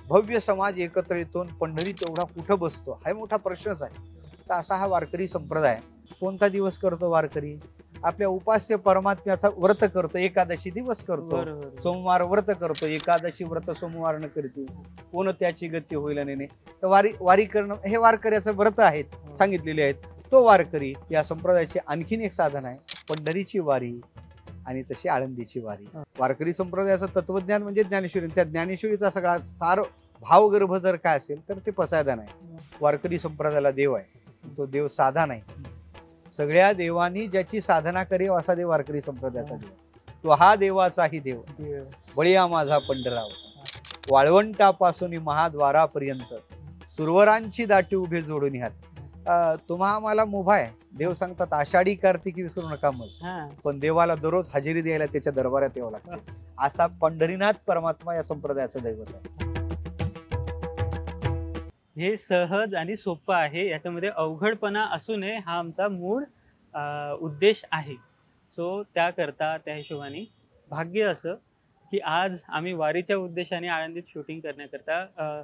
भव्य समाज एकत्र येतो, पंढरीत एवढा कुठं बसतो हा मोठा प्रश्नच आहे. तर असा हा वारकरी संप्रदाय. कोणता दिवस करतो वारकरी? आपल्या उपास्य परमात्म्याचा व्रत करतो, एकादशी दिवस करतो, सोमवार व्रत करतो, एकादशी व्रत सोमवारनं करते, कोण त्याची गती होईल नाही. तर वारी करणं हे वारकऱ्याचं व्रत आहेत, सांगितलेले आहेत. तो वारकरी या संप्रदायाचे आणखीन एक साधन आहे, पंढरीची वारी आणि तशी आळंदीची वारी. वारकरी संप्रदायाचं तत्वज्ञान म्हणजे ज्ञानेश्वरी. त्या ज्ञानेश्वरीचा सगळा सार भावगर्भ जर काय असेल तर ते पसायदान आहे. वारकरी संप्रदायाला देव आहे, तो देव साधा नाही. सगळ्या देवांनी ज्याची साधना करी असा देव वारकरी संप्रदायाचा देव. तो हा देवाचाही देव, बळीया माझा पंढराव, वाळवंटापासून महाद्वारापर्यंत सुरवरांची दाटी उभे जोडून हात. तुम्हा आम्हाला मुभा आहे. देव सांगतात आषाढी कार्तिकी विसरू नका मग, पण देवाला दररोज हजेरी द्यायला त्याच्या दरबारात यावं लागतं. असा पंढरीनाथ परमात्मा या संप्रदायाचं दैवत आहे. हे सहज आणि सोपं आहे, याच्यामध्ये अवघडपणा असू नये हा आमचा मूळ उद्देश आहे. सो त्याकरता त्या हिशोबाने भाग्य असं की आज आम्ही वारीच्या उद्देशाने आळंदीत शूटिंग करण्याकरता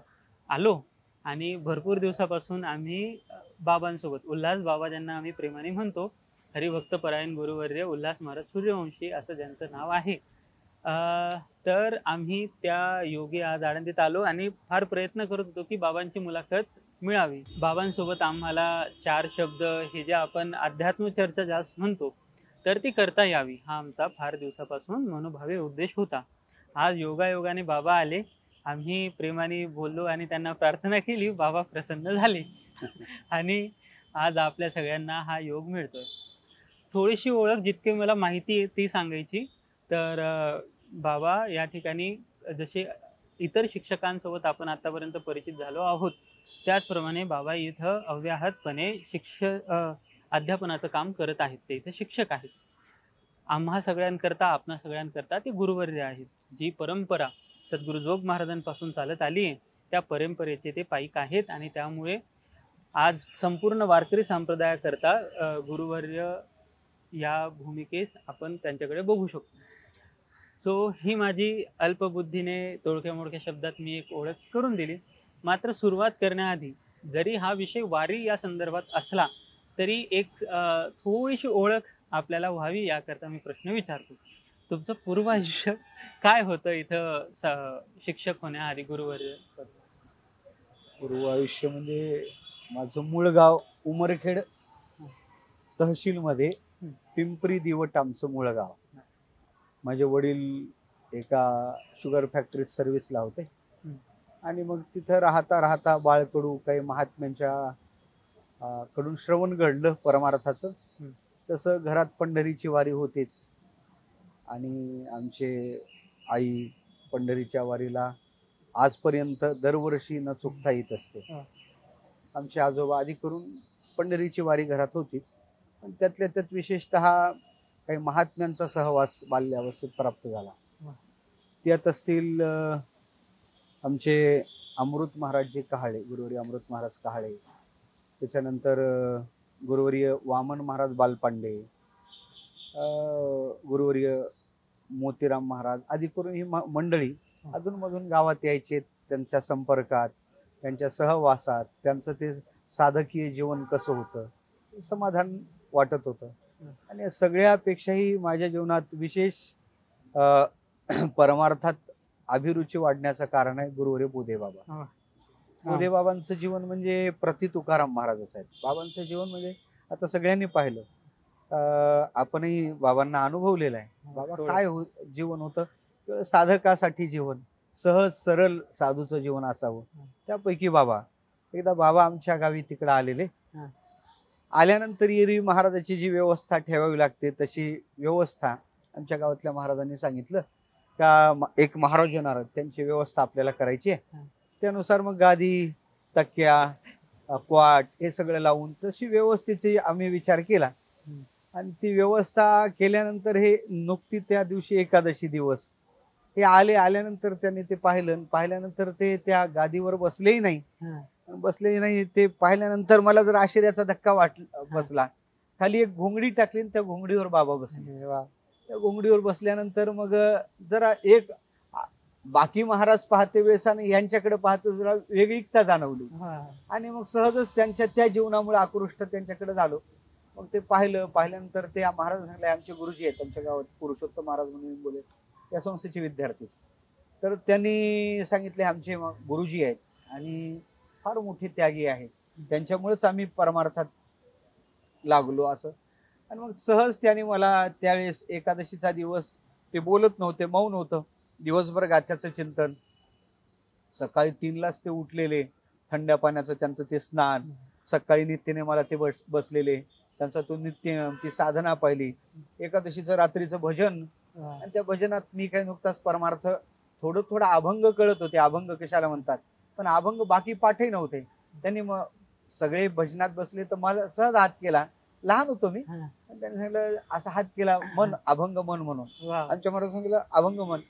आलो आणि भरपूर दिवसापासून आम्ही बाबांसोबत, उल्हास बाबा ज्यांना आम्ही प्रेमाने म्हणतो, हरिभक्त परायण गुरुवर्य उल्हास महाराज सूर्यवंशी असं ज्यांचं नाव आहे, तर आम्ही त्या योगी आज आळंदीत आलो आणि फार प्रयत्न करत होतो की बाबांची मुलाखत मिळावी. बाबांसोबत आम्हाला 4 शब्द हे जे आपण अध्यात्म चर्चा जास्त म्हणतो तर ती करता यावी, हा आमचा फार दिवसापासून मनोभावे उद्देश होता. आज योगायोगाने बाबा आले, आम्ही प्रेमाने बोललो आणि त्यांना प्रार्थना केली, बाबा प्रसन्न झाले आणि आज आपल्या सगळ्यांना हा योग मिळतोय. थोडीशी ओळख जितकी मला माहिती आहे ती सांगायची तर बाबा या ठिकाणी जसे इतर शिक्षकांसोबत आपण आतापर्यंत परिचित झालो आहोत त्याचप्रमाणे बाबा इथं अव्याहतपणे अध्यापनाचं काम करत आहेत. ते इथं शिक्षक आहेत. आम्हा सगळ्यांकरता, आपणा सगळ्यांकरता ते गुरुवर्य आहेत. जी परंपरा सद्गुरू जोग महाराजांपासून चालत आली आहे त्या परंपरेचे ते पाईक आहेत आणि त्यामुळे आज संपूर्ण वारकरी संप्रदायाकरता गुरुवर्य या भूमिकेस आपण त्यांच्याकडे बघू शकतो. सो ही माझी अल्पबुद्धीने तोडक्या मोडक्या शब्दात मी एक ओळख करून दिली. मात्र सुरुवात करण्याआधी जरी हा विषय वारी या संदर्भात असला तरी एक थोडीशी ओळख आपल्याला व्हावी याकरता मी प्रश्न विचारतो. तुमचं पूर्वायुष्य काय होतं इथं शिक्षक होण्याआधी गुरुवर्य? पूर्वायुष्य म्हणजे माझं मूळ गाव उमरखेड तहसीलमध्ये पिंपरी दिवट आमचं मूळ गाव. माझे वडील एका शुगर फॅक्टरीत सर्व्हिसला होते आणि मग तिथं राहता राहता बाळकडू काही महात्म्यांच्या कडून श्रवण घडलं परमार्थाचं. तसं घरात पंढरीची वारी होतेच आणि आमचे आई पंढरीच्या वारीला आजपर्यंत दरवर्षी न चुकता येत असते. आमचे आजोबा आधी करून पंढरीची वारी घरात होतीच, पण त्यातल्या त्यात विशेषतः काही महात्म्यांचा सहवास बाल्यावस्थेत प्राप्त झाला. त्यात असतील आमचे अमृत महाराज जे कहाळे, गुरुवर्य अमृत महाराज कहाळे, त्याच्यानंतर गुरुवर्य वामन महाराज बालपांडे, गुरुवर्य मोतीराम महाराज आदी करून ही मंडळी अधूनमधून गावात यायचे. त्यांच्या संपर्कात, त्यांच्या सहवासात त्यांचं ते साधकीय जीवन कसं होतं समाधान वाटत होतं. आणि सगळ्यापेक्षाही माझ्या जीवनात विशेष परमार्थात अभिरुची वाढण्याचं कारण आहे गुरुवर्य बोधेबाबा. बोधेबाबांचं जीवन म्हणजे प्रति तुकाराम महाराजच आहेत. बाबांचं जीवन म्हणजे आता सगळ्यांनी पाहिलं, आपणही बाबांना अनुभवलेलं आहे. बाबा काय जीवन होतं, साधकासाठी जीवन, सहज सरळ साधूचं जीवन असावं. त्यापैकी एकदा बाबा आमच्या गावी तिकडे आलेले. आल्यानंतर एरवी महाराजाची जी व्यवस्था ठेवावी लागते तशी व्यवस्था आमच्या गावातल्या महाराजांनी सांगितलं का एक महाराज येणार, त्यांची व्यवस्था आपल्याला करायची आहे. त्यानुसार मग गादी, तक्क्या, क्वाट हे सगळं लावून तशी व्यवस्थेचा आम्ही विचार केला आणि ती व्यवस्था केल्यानंतर हे नुकती त्या दिवशी एकादशी दिवस हे आल्यानंतर त्यांनी ते पाहिल्यानंतर ते त्या गादीवर बसलेही नाही. ते पाहिल्यानंतर मला जर आश्चर्याचा धक्का बसला. खाली एक घोंगडी टाकली, त्या घोंगडीवर बाबा बसले. त्या घोंगडीवर बसल्यानंतर मग जरा एक बाकी महाराज पाहते वेळेस आणि यांच्याकडे पाहते जरा वेगळीकता जाणवली. हा. आणि मग सहजच त्यांच्या त्या जीवनामुळे आकृष्ट त्यांच्याकडे झालो. मग ते पाहिल्यानंतर ते महाराज सांगले आमचे गुरुजी आहेत आमच्या गावात पुरुषोत्तम महाराज म्हणून बोले या संस्थेचे विद्यार्थीच. तर त्यांनी सांगितले आमचे गुरुजी आहेत आणि फार मोठे त्यागी आहेत, त्यांच्यामुळेच आम्ही परमार्थात लागलो असं. आणि मग सहज त्यांनी मला त्यावेळेस एकादशीचा दिवस ते बोलत नव्हते, मौन होतं, दिवसभर गाथ्याचं चिंतन. सकाळी 3लाच ते उठलेले, थंड पाण्याचं त्यांचं ते स्नान, सकाळी नित्यने मला ते बसलेले, त्यांचा तो नित्य ती साधना पाहिली, एकादशीचं रात्रीचं भजन. आणि त्या भजनात मी काही नुकताच परमार्थ थोडं थोडं अभंग कळत होते, अभंग कशाला म्हणतात, पण अभंग बाकी पाठही नव्हते. त्यांनी मग सगळे भजनात बसले तर मला सहज हात केला, लहान होतो मी, त्यांनी सांगितलं असा हात केला मन अभंग मन म्हणून. आमच्या महाराज सांगितलं अभंग मन.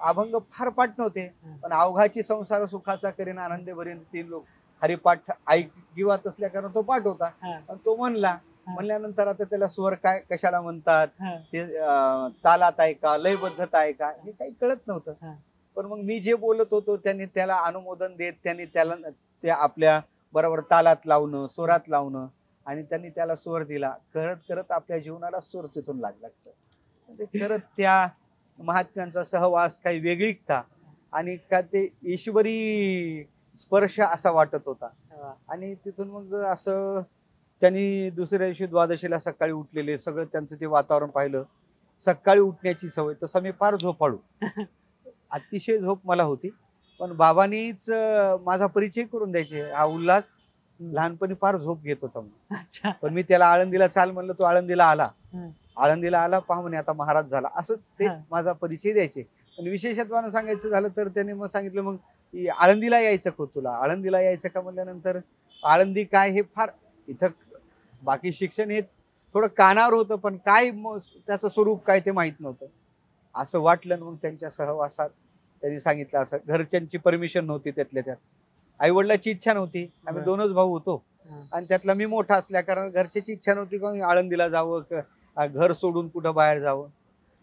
अभंग फार पाठ नव्हते, पण अवघाची संसार सुखाचा करीन आनंदे भरीन 3 लोक हरिपाठ ऐकिवात असल्या कारण तो पाठ होता. पण तो म्हणल्यानंतर आता त्याला स्वर काय कशाला म्हणतात, ते तालात आहे का, लयबद्धता आहे का, हे काही कळत नव्हतं. पण मग मी जे बोलत होतो त्यांनी त्याला अनुमोदन देत, त्यांनी त्याला ते आपल्या बरोबर तालात लावणं, स्वरात लावणं, आणि त्यांनी त्याला स्वर दिला. करत करत आपल्या जीवनाला स्वर तिथून लागला. म्हणजे करत त्या महात्म्यांचा सहवास, काही वेगळीकता आणि का ते ईश्वरी स्पर्श असा वाटत होता. आणि तिथून मग असं त्यांनी दुसऱ्या दिवशी द्वादशीला सकाळी उठलेले, सगळं त्यांचं ते वातावरण पाहिलं. सकाळी उठण्याची सवय, तसं मी फार झोपाळू, अतिशय झोप मला होती, पण बाबांनीच माझा परिचय करून द्यायचे. हा उल्हास लहानपणी फार झोप घेत होता, पण मी त्याला आळंदीला चाल म्हणलं, तो आळंदीला आला, पहा म्हणे आता महाराज झाला, असं ते माझा परिचय द्यायचे. पण विशेषत्वानं सांगायचं झालं तर त्यांनी मग सांगितलं, मग आळंदीला यायचं का तुला, आळंदीला यायचं का म्हणल्यानंतर आळंदी काय हे फार, इथं बाकी शिक्षण हे थोडं कानावर होतं, पण काय त्याचं स्वरूप काय ते माहित नव्हतं. असं वाटलं. मग त्यांच्या सहवासात त्यांनी सांगितलं, असं घरच्यांची परमिशन नव्हती, त्यातल्या त्यात आई वडिलांची इच्छा नव्हती, आम्ही 2च भाऊ होतो आणि त्यातला मी मोठा असल्या कारण घरच्याची इच्छा नव्हती की आळंदीला जावं, घर सोडून कुठं बाहेर जावं.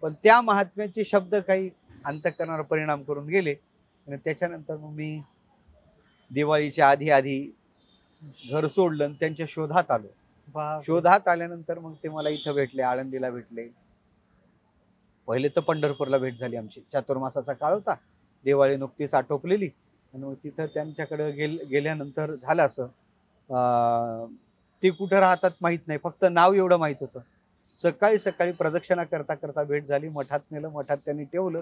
पण त्या महात्म्याचे शब्द काही अंतःकरणावर परिणाम करून गेले. आणि त्याच्यानंतर मग मी दिवाळीच्या आधी घर सोडलं आणि त्यांच्या शोधात आलो. शोधात आल्यानंतर मग ते मला इथं भेटले, आळंदीला भेटले. पहिले तर पंढरपूरला भेट झाली आमची, चातुर्मासाचा काळ होता, दिवाळी नुकतीच आटोपलेली. आणि मग तिथं त्यांच्याकडे गेल्यानंतर झालं असं, ते कुठं राहतात माहित नाही, फक्त नाव एवढं माहित होतं. सकाळी सकाळी प्रदक्षिणा करता करता भेट झाली, मठात नेलं, मठात त्यांनी ठेवलं.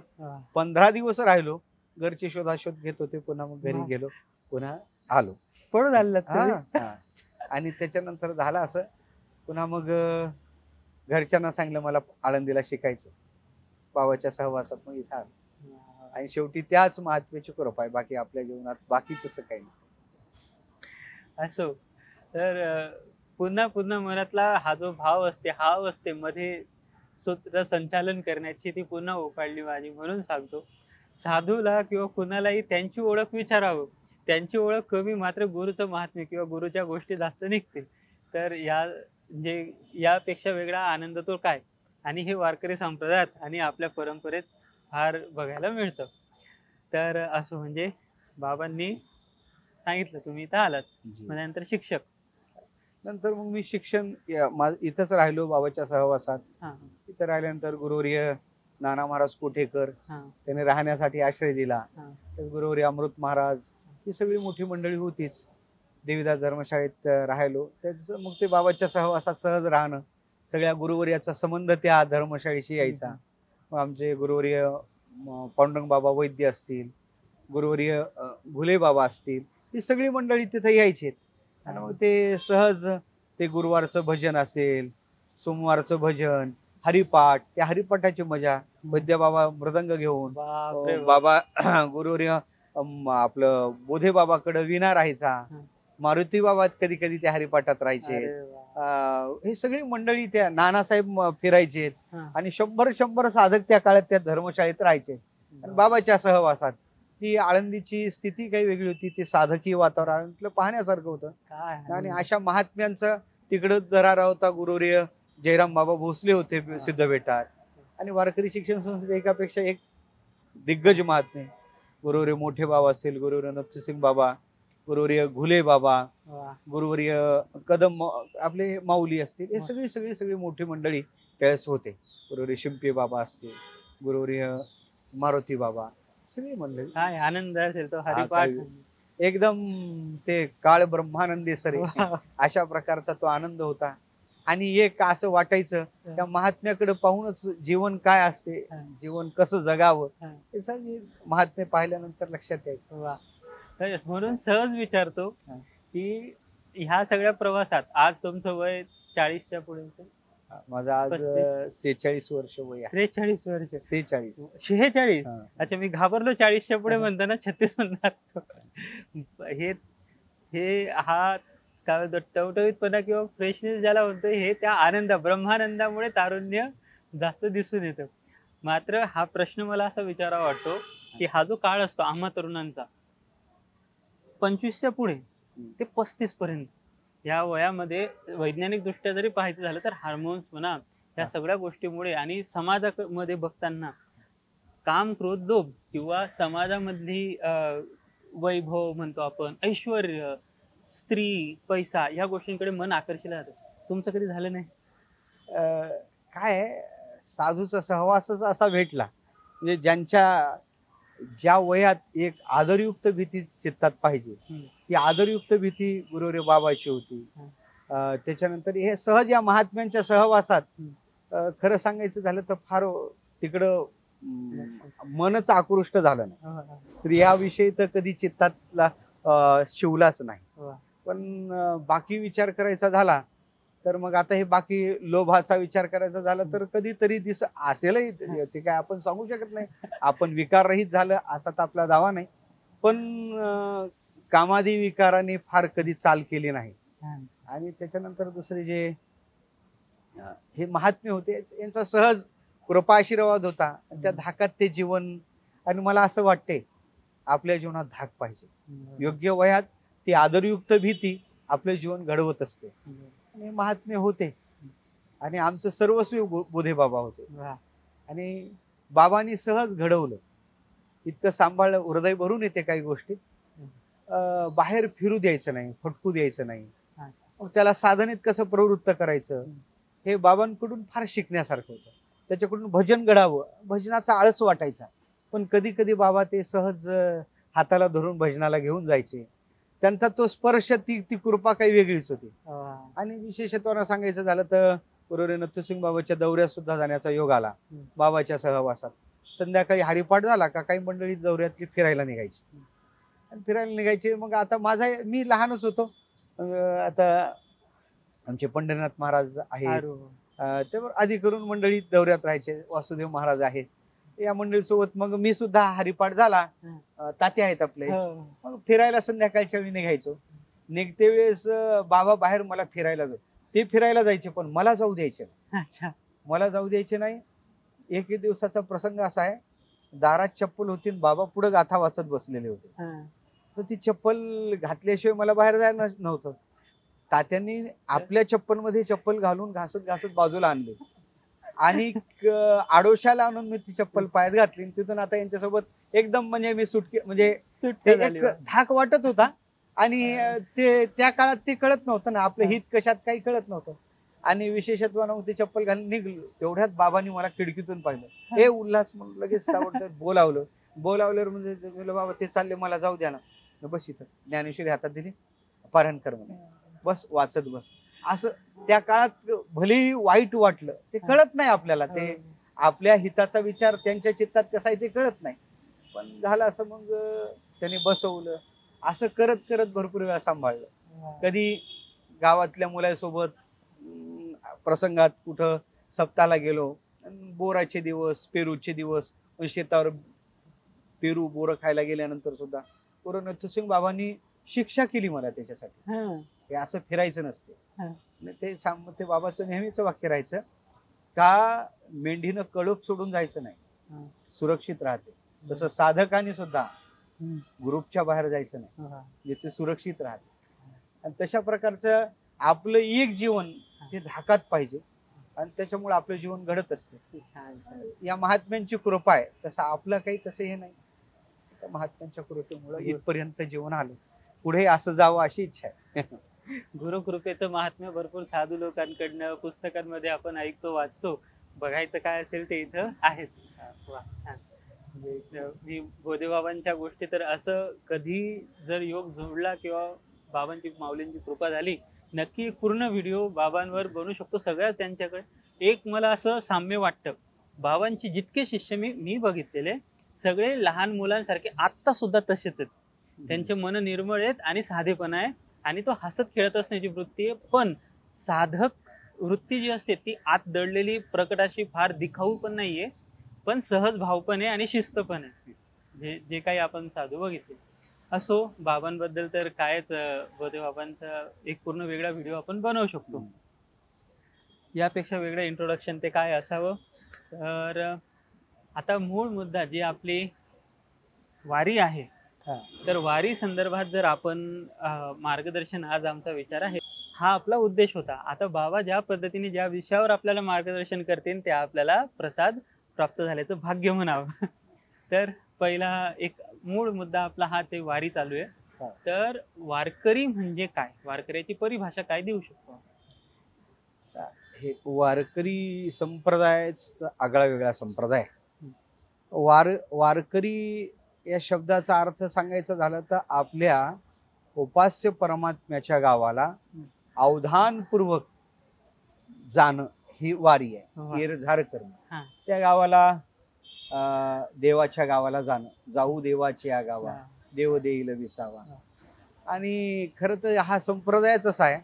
15 दिवस राहिलो, घरचे शोधाशोध घेत होते, पुन्हा मग घरी गेलो, पुन्हा आलो. पळून आलं. आणि त्याच्यानंतर झालं असं, पुन्हा मग घरच्यांना सांगितलं मला आळंदीला शिकायचं, बाबाच्या सहवासात मग इथं आलो. आणि शेवटी त्याच महात्म्याची कृपा आहे, बाकी आपल्या जीवनात बाकी तसं काही नाही. असो तर पुन्हा पुन्हा मनातला हा जो भाव असते, हाव असते मध्ये सूत्र संचालन करण्याची, ती पुन्हा उकाडली माझी. म्हणून सांगतो, साधूला किंवा कुणालाही त्यांची ओळख विचारावं, त्यांची ओळख कमी, मात्र गुरुचं महात्म्य किंवा गुरुच्या गोष्टी जास्त निघतील. तर यापेक्षा वेगळा आनंद तो काय. आणि हे वारकरी संप्रदायात आणि आपल्या परंपरेत फार बघायला मिळतं. तर असं म्हणजे बाबांनी सांगितलं तुम्ही इथं आलात, मग नंतर शिक्षक. नंतर मग मी शिक्षण इथंच राहिलो बाबाच्या सहवासात. इथं राहिल्यानंतर गुरुवर्य नाना महाराज कोठेकर त्याने राहण्यासाठी आश्रय दिला. गुरुवर्य अमृत महाराज, ही सगळी मोठी मंडळी होतीच. देवीदास धर्मशाळेत राहिलो. त्याचं मग ते बाबाच्या सहवासात सहज राहणं, सगळ्या गुरुवर्याचा संबंध त्या धर्मशाळेशी यायचा. मग आमचे गुरुवर्य पांडुरंग बाबा वैद्य असतील, गुरुवर्य घुले बाबा असतील, ही सगळी मंडळी तिथे यायची. आणि मग ते सहज ते गुरुवारचं भजन असेल, सोमवारचं भजन, हरिपाठ, त्या हरिपाठाची मजा. वैद्य बाबा मृदंग घेऊन, बाबा गुरुवर्य आपलं बोधे बाबाकडे विना राहायचा, मारुती बाबा कधी कधी त्या हरिपाठात राहायचे. हे सगळी मंडळी त्या नानासाहेब फिरायचे आणि 100 साधक त्या काळात त्या धर्मशाळेत राहायचे. आणि बाबाच्या सहवासात ती आळंदीची स्थिती काही वेगळी होती, ती साधकी वातावरण पाहण्यासारखं होतं. आणि अशा महात्म्यांचं तिकडं दरारा होता. गुरुवर्य जयराम बाबा भोसले होते सिद्धबेटात. आणि वारकरी शिक्षण संस्थेत एकापेक्षा एक दिग्गज महात्मे. गुरुवर्य मोठे बाबा असतील, गुरुवर्य नथसिंग बाबा, गुरुवर्य घुले बाबा, वा. गुरुवर्य कदम आपले माऊली असतील, हे सगळी सगळी सगळी मोठी मंडळी त्यावेळेस होते. गुरुवर्य शिंपे बाबा असतील, गुरुवर्य मारुती बाबा, सगळी मंडळी. काय आनंद असेल तो हा, हरिपाठ. एकदम ते काळ ब्रह्मानंदी सरे वा. अशा प्रकारचा तो आनंद होता. आणि एक असं वाटायचं त्या महात्म्याकडे पाहूनच जीवन काय असते, जीवन कसं जगावं, हे सगळं महात्म्य पाहिल्यानंतर लक्षात यायचं. वा. तर म्हणून सहज विचारतो हा. की ह्या सगळ्या प्रवासात आज तुमचं वय 40च्या पुढे असेल? माझं आज 46 वर्ष वय आहे. 43 वर्ष. 46. 46. हा. अच्छा, मी घाबरलो 40च्या पुढे म्हणताना 36 म्हणणार. हे हे हा काय म्हणतो टवटवीतपणा किंवा फ्रेशनेस ज्याला म्हणतो, हे त्या आनंद ब्रह्मानंदामुळे तारुण्य जास्त दिसून येतं. मात्र हा प्रश्न मला असा विचारावा वाटतो की हा जो काळ असतो आम्हा तरुणांचा 25च्या पुढे ते 35 पर्यंत, या वयामध्ये वैज्ञानिक दृष्ट्या जरी पाहायचं झालं तर हार्मोन्स म्हणा, या सगळ्या गोष्टीमुळे आणि समाजामध्ये बघताना काम, क्रोध, लोभ किंवा समाजामधली वैभव म्हणतो आपण, ऐश्वर्य, स्त्री, पैसा, या गोष्टींकडे मन आकर्षित जातं. तुमचं कधी झालं नाही? काय आहे, साधूचा सहवासच असा भेटला म्हणजे ज्या वयात एक आदरयुक्त भीती चित्तात पाहिजे, ती आदरयुक्त भीती गुरुवर्य बाबाची होती. त्याच्यानंतर हे सहज या महात्म्यांच्या सहवासात खरं सांगायचं झालं तर फार तिकडं मनच आकृष्ट झालं नाही. स्त्रियाविषयी तर कधी चित्तातला शिवलाच नाही. पण बाकी विचार करायचा झाला तर मग आता हे बाकी लोभाचा विचार करायचा झाला तर कधीतरी असेलही, ते काय आपण सांगू शकत नाही. आपण विकाररहित झालं असा तर आपला दावा नाही, पण कामादी विकाराने फार कधी चाल केली नाही. आणि त्याच्यानंतर दुसरे जे हे महात्मे होते यांचा सहज कृपा आशीर्वाद होता. त्या धाकात ते जीवन, आणि मला असं वाटते आपल्या जीवनात धाक पाहिजे. योग्य वयात ती आदरयुक्त भीती आपलं जीवन घडवत असते. आणि महात्मे होते आणि आमचं सर्वस्वी बोधे बाबा होते. आणि बाबांनी सहज घडवलं, इतकं सांभाळलं, हृदय भरून येते काही गोष्टी. बाहेर फिरू द्यायचं नाही, फटकू द्यायचं नाही, त्याला साधनेत कसं प्रवृत्त करायचं हे बाबांकडून फार शिकण्यासारखं होतं. त्याच्याकडून भजन घडावं, भजनाचा आळस वाटायचा, पण कधी कधी बाबा ते सहज हाताला धरून भजनाला घेऊन जायचे. त्यांचा तो स्पर्श, ती कृपा काही वेगळीच होती. आणि विशेषत्वानं सांगायचं झालं तर गुरुवर्य नथसिंग बाबाच्या दौऱ्यात सुद्धा जाण्याचा योग आला. बाबाच्या सहवासात संध्याकाळी हरिपाठ झाला का काही मंडळी दौऱ्यातली फिरायला निघायची, आणि फिरायला निघायचे. मग आता मी लहानच होतो. आता आमचे पंढरीनाथ महाराज आहेत, त्यावर आधी करून मंडळी दौऱ्यात राहायचे. वासुदेव महाराज आहेत, या मंडळी सोबत मग मी सुद्धा हरिपाठ झाला, ताते आहेत आपले, मग फिरायला संध्याकाळच्या वेळी निघायचो. निघते वेळेस बाबा बाहेर मला फिरायला ते फिरायला जायचे, पण मला जाऊ द्यायचे नाही. मला जाऊ द्यायचे नाही. एक दिवसाचा प्रसंग असा आहे, दारात चप्पल होती, बाबा पुढे गाथा वाचत बसलेले होते. तर ती चप्पल घातल्याशिवाय मला बाहेर जायला नव्हतं. तात्यांनी आपल्या चप्पलमध्ये चप्पल घालून घासत घासत बाजूला आणले आणि आडोशाला आणून मी ती चप्पल पायात घातली. तिथून आता यांच्यासोबत एकदम म्हणजे मी म्हणजे धाक वाटत होता. आणि ते त्या काळात ते कळत नव्हतं ना, आपलं हित कशात काही कळत नव्हतं. आणि विशेषत्वानं मग ती चप्पल घालून निघलो. तेवढ्यात बाबांनी मला खिडकीतून पाहिलं, हे उल्हास म्हणून लगेच बोलावल्यावर म्हणजे बाबा ते चालले, मला जाऊ द्या ना, बस इथं. ज्ञानेश्वरी हातात दिली, पारायण कर म्हणे, बस वाचत बस. असं त्या काळात भलेही वाईट वाटलं, ते कळत नाही आपल्याला, ते आपल्या हिताचा विचार त्यांच्या चित्तात कसा आहे ते कळत नाही. पण झालं असं, मग त्यांनी बसवलं. असं करत करत भरपूर वेळा सांभाळलं. कधी गावातल्या मुलांसोबत प्रसंगात कुठं सप्ताहाला गेलो, बोराचे दिवस, पेरूचे दिवस, शेतावर पेरू बोरं खायला गेल्यानंतर सुद्धा गुरुवर्य नथसिंग बाबांनी शिक्षा केली मला त्याच्यासाठी. हे असं फिरायचं नसते. ते बाबाचं नेहमीच वाक्य राहायचं का, मेंढीनं कळप सोडून जायचं नाही, सुरक्षित राहते. तसं साधकाने सुद्धा ग्रुपच्या बाहेर जायचं नाही, जिथे सुरक्षित राहते. आणि तशा प्रकारचं आपलं एक जीवन ते धाकात पाहिजे, आणि त्याच्यामुळे आपलं जीवन घडत असते. या महात्म्यांची कृपा आहे, तसं आपलं काही तसं हे नाही. त्या महात्म्यांच्या कृपेमुळे इथपर्यंत जीवन आलं. पुढे असं जावं अशी इच्छा आहे. गुरुकृपेचं महात्म्य भरपूर साधू लोकांकडनं पुस्तकांमध्ये आपण ऐकतो, वाचतो. बघायचं काय असेल ते इथं आहेच. वा, छान. म्हणजे मी बोधेबाबांच्या गोष्टी तर असं कधी जर योग जोडला किंवा बाबांची माऊलींची कृपा झाली, नक्की एक पूर्ण व्हिडिओ बाबांवर बनवू शकतो. सगळ्यात त्यांच्याकडे एक मला असं साम्य वाटतं, बाबांचे जितके शिष्य मी बघितलेले सगळे लहान मुलांसारखे आत्ता सुद्धा तसेच आहेत. त्यांचे मन निर्मळ आहेत आणि साधेपणा आहे आणि तो हसत खेळत असण्याची वृत्ती आहे. पण साधक वृत्ती जी असते ती आत दडलेली प्रकट अशी फार दिखाऊ पण नाहीये, पण सहज भाव पण आहे आणि शिस्त पण आहे. जे काही आपण साधू बघितले. असो, बाबांबद्दल तर कायच, बोधे बाबांचा एक पूर्ण वेगळा व्हिडिओ आपण बनवू शकतो. यापेक्षा वेगळं इंट्रोडक्शन ते काय असावं. तर आता मूळ मुद्दा जी आपली वारी आहे, तर वारी संदर्भात जर आपण मार्गदर्शन, आज आमचा विचार आहे, हा आपला उद्देश होता. आता बाबा ज्या पद्धतीने ज्या विषयावर आपल्याला मार्गदर्शन करतील त्या आपल्याला प्रसाद प्राप्त झाल्याचं भाग्य म्हणावं. तर पहिला एक मूळ मुद्दा आपला हाच आहे, वारी चालू आहे. तर वारकरी म्हणजे काय, वारकऱ्याची परिभाषा काय देऊ शकतो? हे वारकरी संप्रदायाचा आगळा वेगळा संप्रदाय. वारकरी या शब्दाचा अर्थ सांगायचा झाला तर आपल्या उपास्य परमात्म्याच्या गावाला अवधानपूर्वक जाणं ही वारी आहे. येरझार करणं, त्या गावाला देवाच्या गावाला जाणं. जाऊ देवाच्या गावा, देव देईल विसावा. आणि खरं तर हा संप्रदायच असा आहे,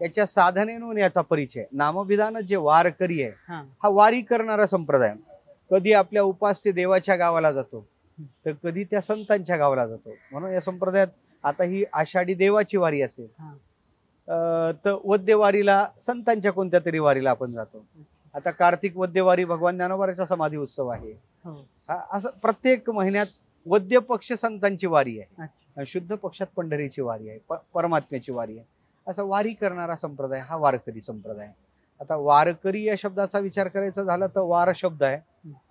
याच्या साधनेनं याचा परिचय. नामविधान जे वारकरी आहे हा वारी करणारा संप्रदाय. कधी आपल्या उपास्य देवाच्या गावाला जातो तर कधी त्या संतांच्या गावाला जातो. म्हणून या संप्रदायात आता ही आषाढी देवाची वारी असेल तर वद्यवारीला संतांच्या कोणत्या तरी वारीला आपण जातो. आता कार्तिक वद्यवारी भगवान ज्ञानोबाराचा समाधी उत्सव आहे. असं प्रत्येक महिन्यात वद्य पक्ष संतांची वारी आहे, शुद्ध पक्षात पंढरीची वारी आहे, परमात्म्याची वारी आहे. असं वारी करणारा संप्रदाय हा वारकरी संप्रदाय. आता वारकरी या शब्दाचा विचार करायचा झाला तर वार शब्द आहे,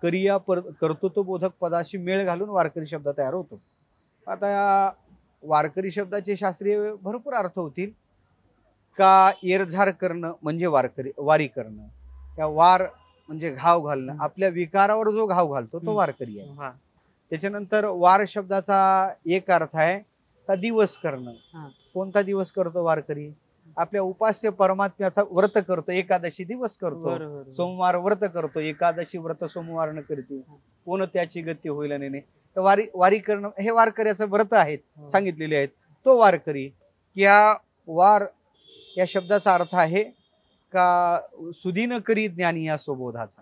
करिया कर्तृत्व बोधक पदाशी मेळ घालून वारकरी शब्द तयार होतो. आता या वारकरी शब्दाचे शास्त्रीय भरपूर अर्थ होतील. का येरझार करणं म्हणजे वारी करणं, त्या वार म्हणजे घाव घालणं, आपल्या विकारावर जो घाव घालतो तो वारकरी आहे. त्याच्यानंतर वार शब्दाचा एक अर्थ आहे का दिवस करणं. कोणता दिवस करतो वारकरी? आपल्या उपास्य परमात्म्याचा व्रत करतो, एकादशी दिवस करतो, सोमवार व्रत करतो, एकादशी व्रत सोमवार न करते कोण त्याची गती होईल नेणे. तर वारी करणं हे वारकऱ्याचं व्रत आहेत, सांगितलेले आहेत. तो वारकरी. या वार या शब्दाचा अर्थ आहे का सुदीन करी ज्ञानी या सुबोधाचा,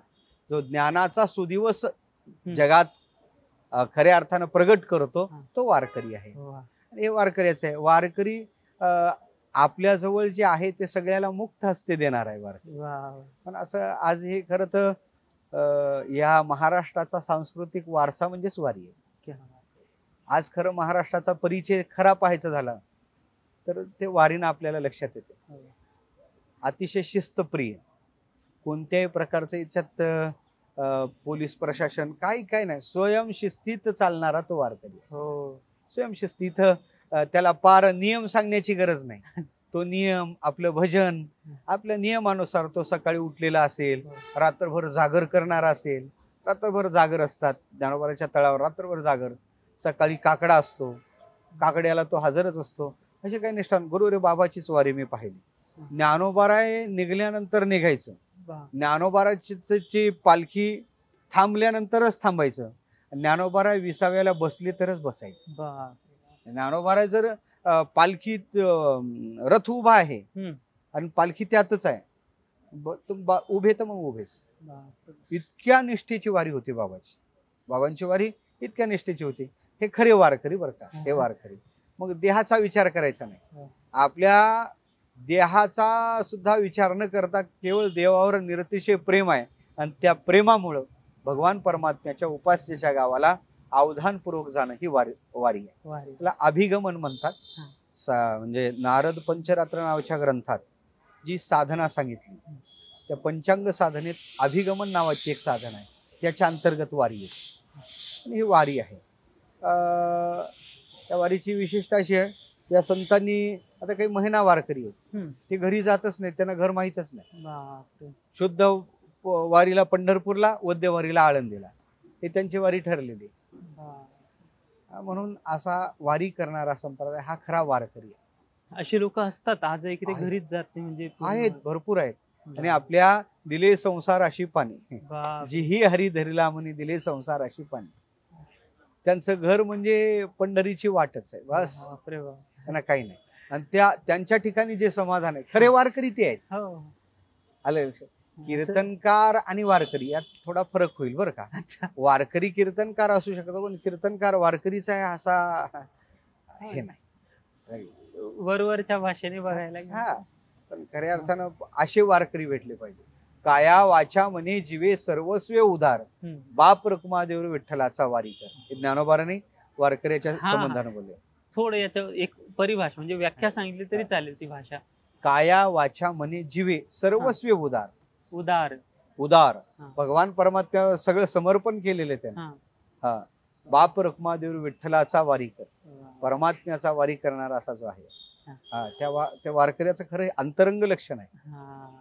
जो ज्ञानाचा सुदिवस जगात खऱ्या अर्थानं प्रगट करतो तो वारकरी आहे. हे वारकऱ्याचं आहे. वारकरी आपल्या जवळ जे आहे ते सगळ्याला मुक्त हस्ते देणार आहे वारकरी. पण असं आज हे खरं तर या महाराष्ट्राचा सांस्कृतिक वारसा म्हणजेच वारी आहे. आज खरं महाराष्ट्राचा परिचय खरा पाहायचा झाला तर ते वारीनं आपल्याला लक्षात येते. अतिशय शिस्तप्रिय, कोणत्याही प्रकारचं याच्यात पोलीस प्रशासन काय नाही, स्वयंशिस्तीत चालणारा तो वारकरी. स्वयंशिस्तीत, त्याला पार नियम सांगण्याची गरज नाही. तो नियम, आपलं भजन, आपल्या नियमानुसार तो सकाळी उठलेला असेल, रात्रभर जागर करणारा असेल, रात्रभर जागर असतात ज्ञानोबाराच्या तळावर, रात्रभर जागर. सकाळी काकडा असतो, काकड्याला तो हजरच असतो. असे काही निष्ठान गुरु रे बाबाचीच वारी मी पाहिली. ज्ञानोबाराय निघाल्यानंतर निघायचं, ज्ञानोबाराची पालखी थांबल्यानंतरच थांबायचं, ज्ञानोबाराय विसाव्याला बसली तरच बसायचं. ज्ञानोबाराय जर पालखीत रथ उभा आहे आणि पालखी त्यातच आहे, उभे तर मग उभेच. इतक्या निष्ठेची वारी होती बाबाची. बाबांची वारी इतक्या निष्ठेची होती. हे खरे वारकरी बरं का, हे वारकरी. मग देहाचा विचार करायचा नाही, आपल्या देहाचा सुद्धा विचार न करता केवळ देवावर निरतिशय प्रेम आहे आणि त्या प्रेमामुळं भगवान परमात्म्याच्या उपास्याच्या गावाला अवधानपूर्वक जाणं ही वारी आहे. त्याला अभिगमन म्हणतात. म्हणजे नारद पंचरात्र नावाच्या ग्रंथात जी साधना सांगितली त्या पंचांग साधनेत अभिगमन नावाची एक साधना आहे, त्याच्या अंतर्गत वारी आहे. आणि ही वारी आहे. त्या वारीची विशेषता अशी आहे, या संतांनी आता काही महिना वारकरी आहेत, हम्म. ते घरी जातच नाही, त्यांना घर माहीतच नाही. बापरे. शुद्ध वारीला पंढरपूरला, वद्य वारीला आळंदीला, हे त्यांची वारी ठरलेली. म्हणून असा वारी करणारा संप्रदाय हा खरा वारकरी आहे. अशी लोक असतात आज इकडे आहेत. घरीच जात नाही म्हणजे आहेत, भरपूर आहेत. आणि आपल्या दिले संसार अशी पाणी, जीही हरी धरिला म्हणे दिले संसार अशी पाणी. त्यांचं घर म्हणजे पंढरीची वाटच आहे, बस. त्यांना काही नाही. आणि त्यांच्या ठिकाणी जे समाधान आहे, खरे वारकरी ते आहेत. आलं लक्षात? कीर्तनकार आणि वारकरी यात थोडा फरक होईल बरं का. वारकरी कीर्तनकार असू शकतो, पण कीर्तनकार वारकरीचा आहे असा हे नाही. वरवरच्या भाषेने बघायला हा, पण खऱ्या अर्थानं असे वारकरी भेटले पाहिजे. काया वाचा मने जीवे सर्वस्व उदार, बाप रखुमादेव विठ्ठलाचा वारीकर. हे ज्ञानोबारांनी वारकऱ्याच्या संबंधाने बोलले. थोडं याचं एक परिभाषा म्हणजे व्याख्या सांगितली तरी चालेल ती भाषा. काया वाचा मने जीवे सर्वस्व उदार. उदार उदार भगवान परमात्म्यावर सगळं समर्पण केलेलं आहे त्याने. हा, बाप रखुमादेव विठ्ठलाचा वारीकर, परमात्म्याचा वारी करणारा असा जो आहे, हा त्या वारकऱ्याचं खरं अंतरंग लक्षण आहे.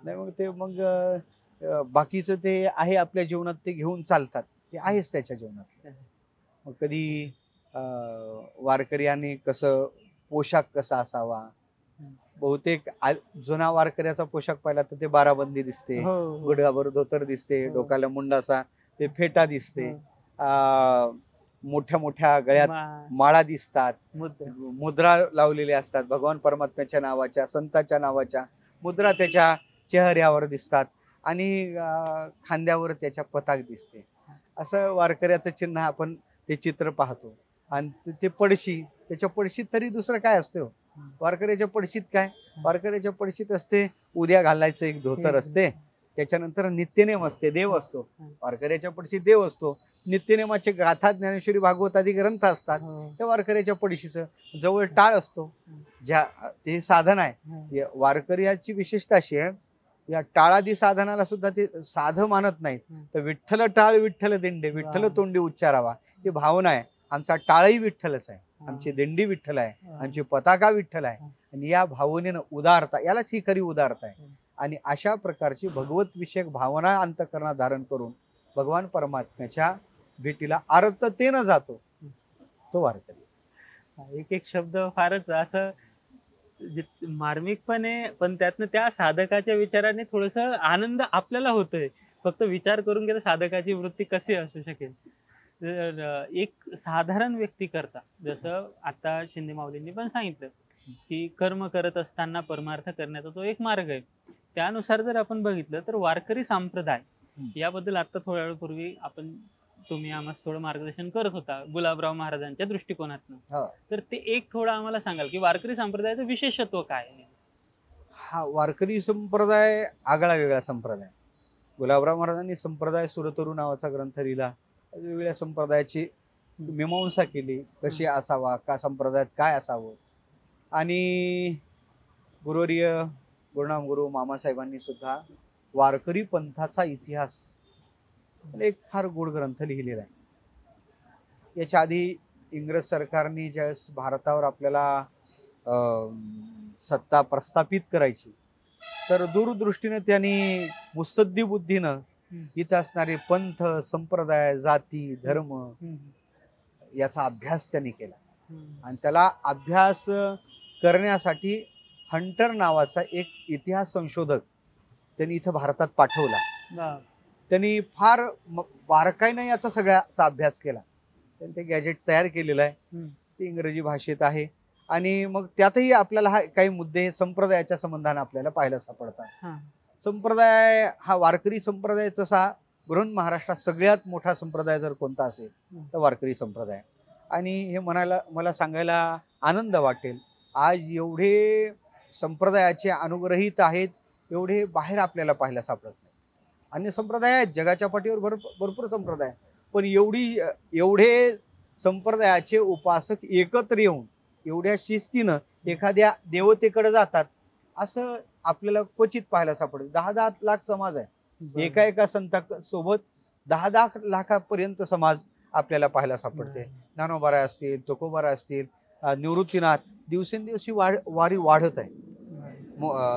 नाही मग ते बाकीचं ते आहे आपल्या जीवनात, ते घेऊन चालतात, ते आहेच त्याच्या जीवनात. मग कधी वारकऱ्यांनी कसं पोशाख कसा असावा, बहुतेक जुना वारकऱ्याचा पोशाख पाहिला तर ते बाराबंदी दिसते, गुडघाभर धोतर दिसते, डोक्याला मुंडासा, ते फेटा दिसते, मोठ्या मोठ्या गळ्यात माळा दिसतात, मुद्रा लावलेल्या असतात, भगवान परमात्म्याच्या नावाच्या, संतांच्या नावाच्या मुद्रा त्याच्या चेहऱ्यावर दिसतात, आणि खांद्यावर त्याच्या पताक दिसते. असं वारकऱ्याचं चिन्ह आपण ते चित्र पाहतो. आणि ते पडशी, त्याच्या पडशीत तरी दुसरं काय असतं? वारकऱ्याच्या पडशीत काय? वारकऱ्याच्या पडशीत असते उद्या घालायचं एक धोतर असते, त्याच्यानंतर नित्यनेम असते, देव असतो. वारकऱ्याच्या पडशीत देव असतो, नित्यनेमाचे गाथा, ज्ञानेश्वरी, भागवत आदी ग्रंथ असतात. त्या वारकऱ्याच्या पडशीचं जवळ टाळ असतो, ज्या ते साधन आहे. वारकऱ्याची विशेषता अशी आहे, या टाळादी साधनाला सुद्धा ते साध मानत नाहीत. तर विठ्ठल टाळ विठ्ठल दिंडे, विठ्ठल तोंडी उच्चारावा, ही भावना आहे. आमचा टाळही विठ्ठलच आहे, आमची दिंडी विठ्ठल आहे, आमची पताका विठ्ठल आहे. आणि या भावनेनं उदारता, यालाच ही खरी उदारता आहे. आणि अशा प्रकारची भगवत विषयक भावना अंतःकरणात धारण करून भगवान परमात्म्याच्या भेटीला आर्ततेनं जातो तो वारकरी. एक एक शब्द फारच असं मार्मिकपणे, पण त्यातनं त्या साधकाच्या विचाराने थोडस आनंद आपल्याला होतोय. फक्त विचार करून गेलं साधकाची वृत्ती कशी असू शकेल. एक साधारण व्यक्ती करता, जसं आता शिंदे माऊलींनी पण सांगितलं की कर्म करत असताना परमार्थ करण्याचा तो एक मार्ग आहे. त्यानुसार जर आपण बघितलं तर वारकरी संप्रदाय याबद्दल आता थोड्या वेळपूर्वी तुम्ही आम्हाला थोडं मार्गदर्शन करत होता गुलाबराव महाराजांच्या दृष्टिकोनातून. तर ते एक थोडं आम्हाला सांगाल की वारकरी संप्रदायाचं विशेषत्व काय आहे? हा वारकरी संप्रदाय आगळा वेगळा संप्रदाय. गुलाबराव महाराजांनी संप्रदाय सुरतरू नावाचा ग्रंथ लिहिला, वेगवेगळ्या संप्रदायाची मीमांसा केली, कशी असावा, का संप्रदायात काय असावं. आणि गुरुवर्य गुरुनाम गुरु मामासाहेबांनी सुद्धा वारकरी पंथाचा इतिहास एक फार गोड ग्रंथ लिहिलेला आहे. याच्या आधी इंग्रज सरकारने ज्यावेळेस भारतावर आपल्याला सत्ता प्रस्थापित करायची, तर दूरदृष्टीनं त्यांनी मुत्सद्दी बुद्धीनं इथं असणारे पंथ, संप्रदाय, जाती, धर्म याचा अभ्यास त्यांनी केला. आणि त्याला अभ्यास करण्यासाठी हंटर नावाचा एक इतिहास संशोधक त्यांनी इथं भारतात पाठवला. त्यांनी फार बारकाईनं याचा सगळ्याचा अभ्यास केला. त्यांनी ते गॅजेट तयार केलेलं आहे, ते इंग्रजी भाषेत आहे. आणि मग त्यातही आपल्याला काही मुद्दे संप्रदायाच्या संबंधाने आपल्याला पाहायला सापडतात. संप्रदाय हा वारकरी संप्रदाय तसा बृहन महाराष्ट्रात सगळ्यात मोठा संप्रदाय जर कोणता असेल तर वारकरी संप्रदाय. आणि हे मला सांगायला आनंद वाटेल, आज एवढे संप्रदायाचे अनुग्रहित आहेत, एवढे बाहेर आपल्याला पाहायला सापडत नाही. अन्य संप्रदाय आहेत जगाच्या पाठीवर, भरपूर संप्रदाय, पण एवढे संप्रदायाचे उपासक एकत्र येऊन एवढ्या शिस्तीनं एखाद्या देवतेकडे जातात असं आपल्याला क्वचित पाहायला सापडेल. 10-10 लाख समाज आहे, एका संता सोबत 10-10 लाखापर्यंत समाज आपल्याला पाहायला सापडते. ज्ञानोबाराय असतील, तुकोबाराय असतील, निवृत्तीनाथ, दिवसेंदिवस ही वारी वाढत आहे.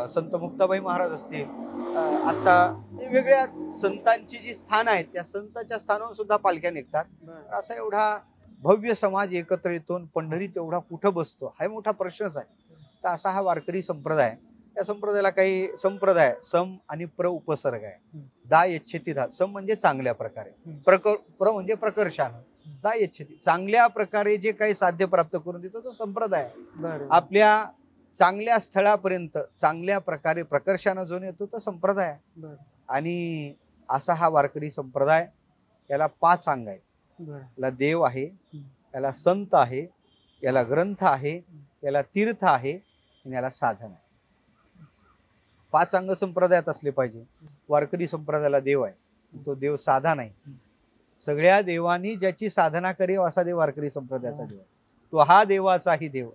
संत मुक्ताबाई महाराज असतील, आता वेगवेगळ्या संतांची जी स्थान आहेत त्या संतांच्या स्थानावर सुद्धा पालख्या निघतात. असा एवढा भव्य समाज एकत्र येतो, पंढरीत एवढा कुठं बसतो हा मोठा प्रश्नच आहे. तर असा हा वारकरी संप्रदाय. या संप्रदायाला काही संप्रदाय सम आणि प्र उपसर्ग आहे. दा यच्छेती धा. सम म्हणजे चांगल्या प्रकारे, प्र म्हणजे प्रकर्षानं, दा यच्छेती चांगल्या प्रकारे जे काही साध्य प्राप्त करून देतो तो संप्रदाय आहे. आपल्या चांगल्या स्थळापर्यंत चांगल्या प्रकारे प्रकर्षानं जो येतो तो संप्रदाय आहे. आणि असा हा वारकरी संप्रदाय. याला 5 अंग आहेत. याला देव आहे, याला संत आहे, याला ग्रंथ आहे, याला तीर्थ आहे आणि याला साधन आहे. 5 अंग संप्रदायात असले पाहिजे. वारकरी संप्रदायाला देव आहे, तो देव साधा नाही. सगळ्या देवांनी ज्याची साधना करेव असा देव वारकरी संप्रदायाचा देव आहे. तो हा देवाचाही देव,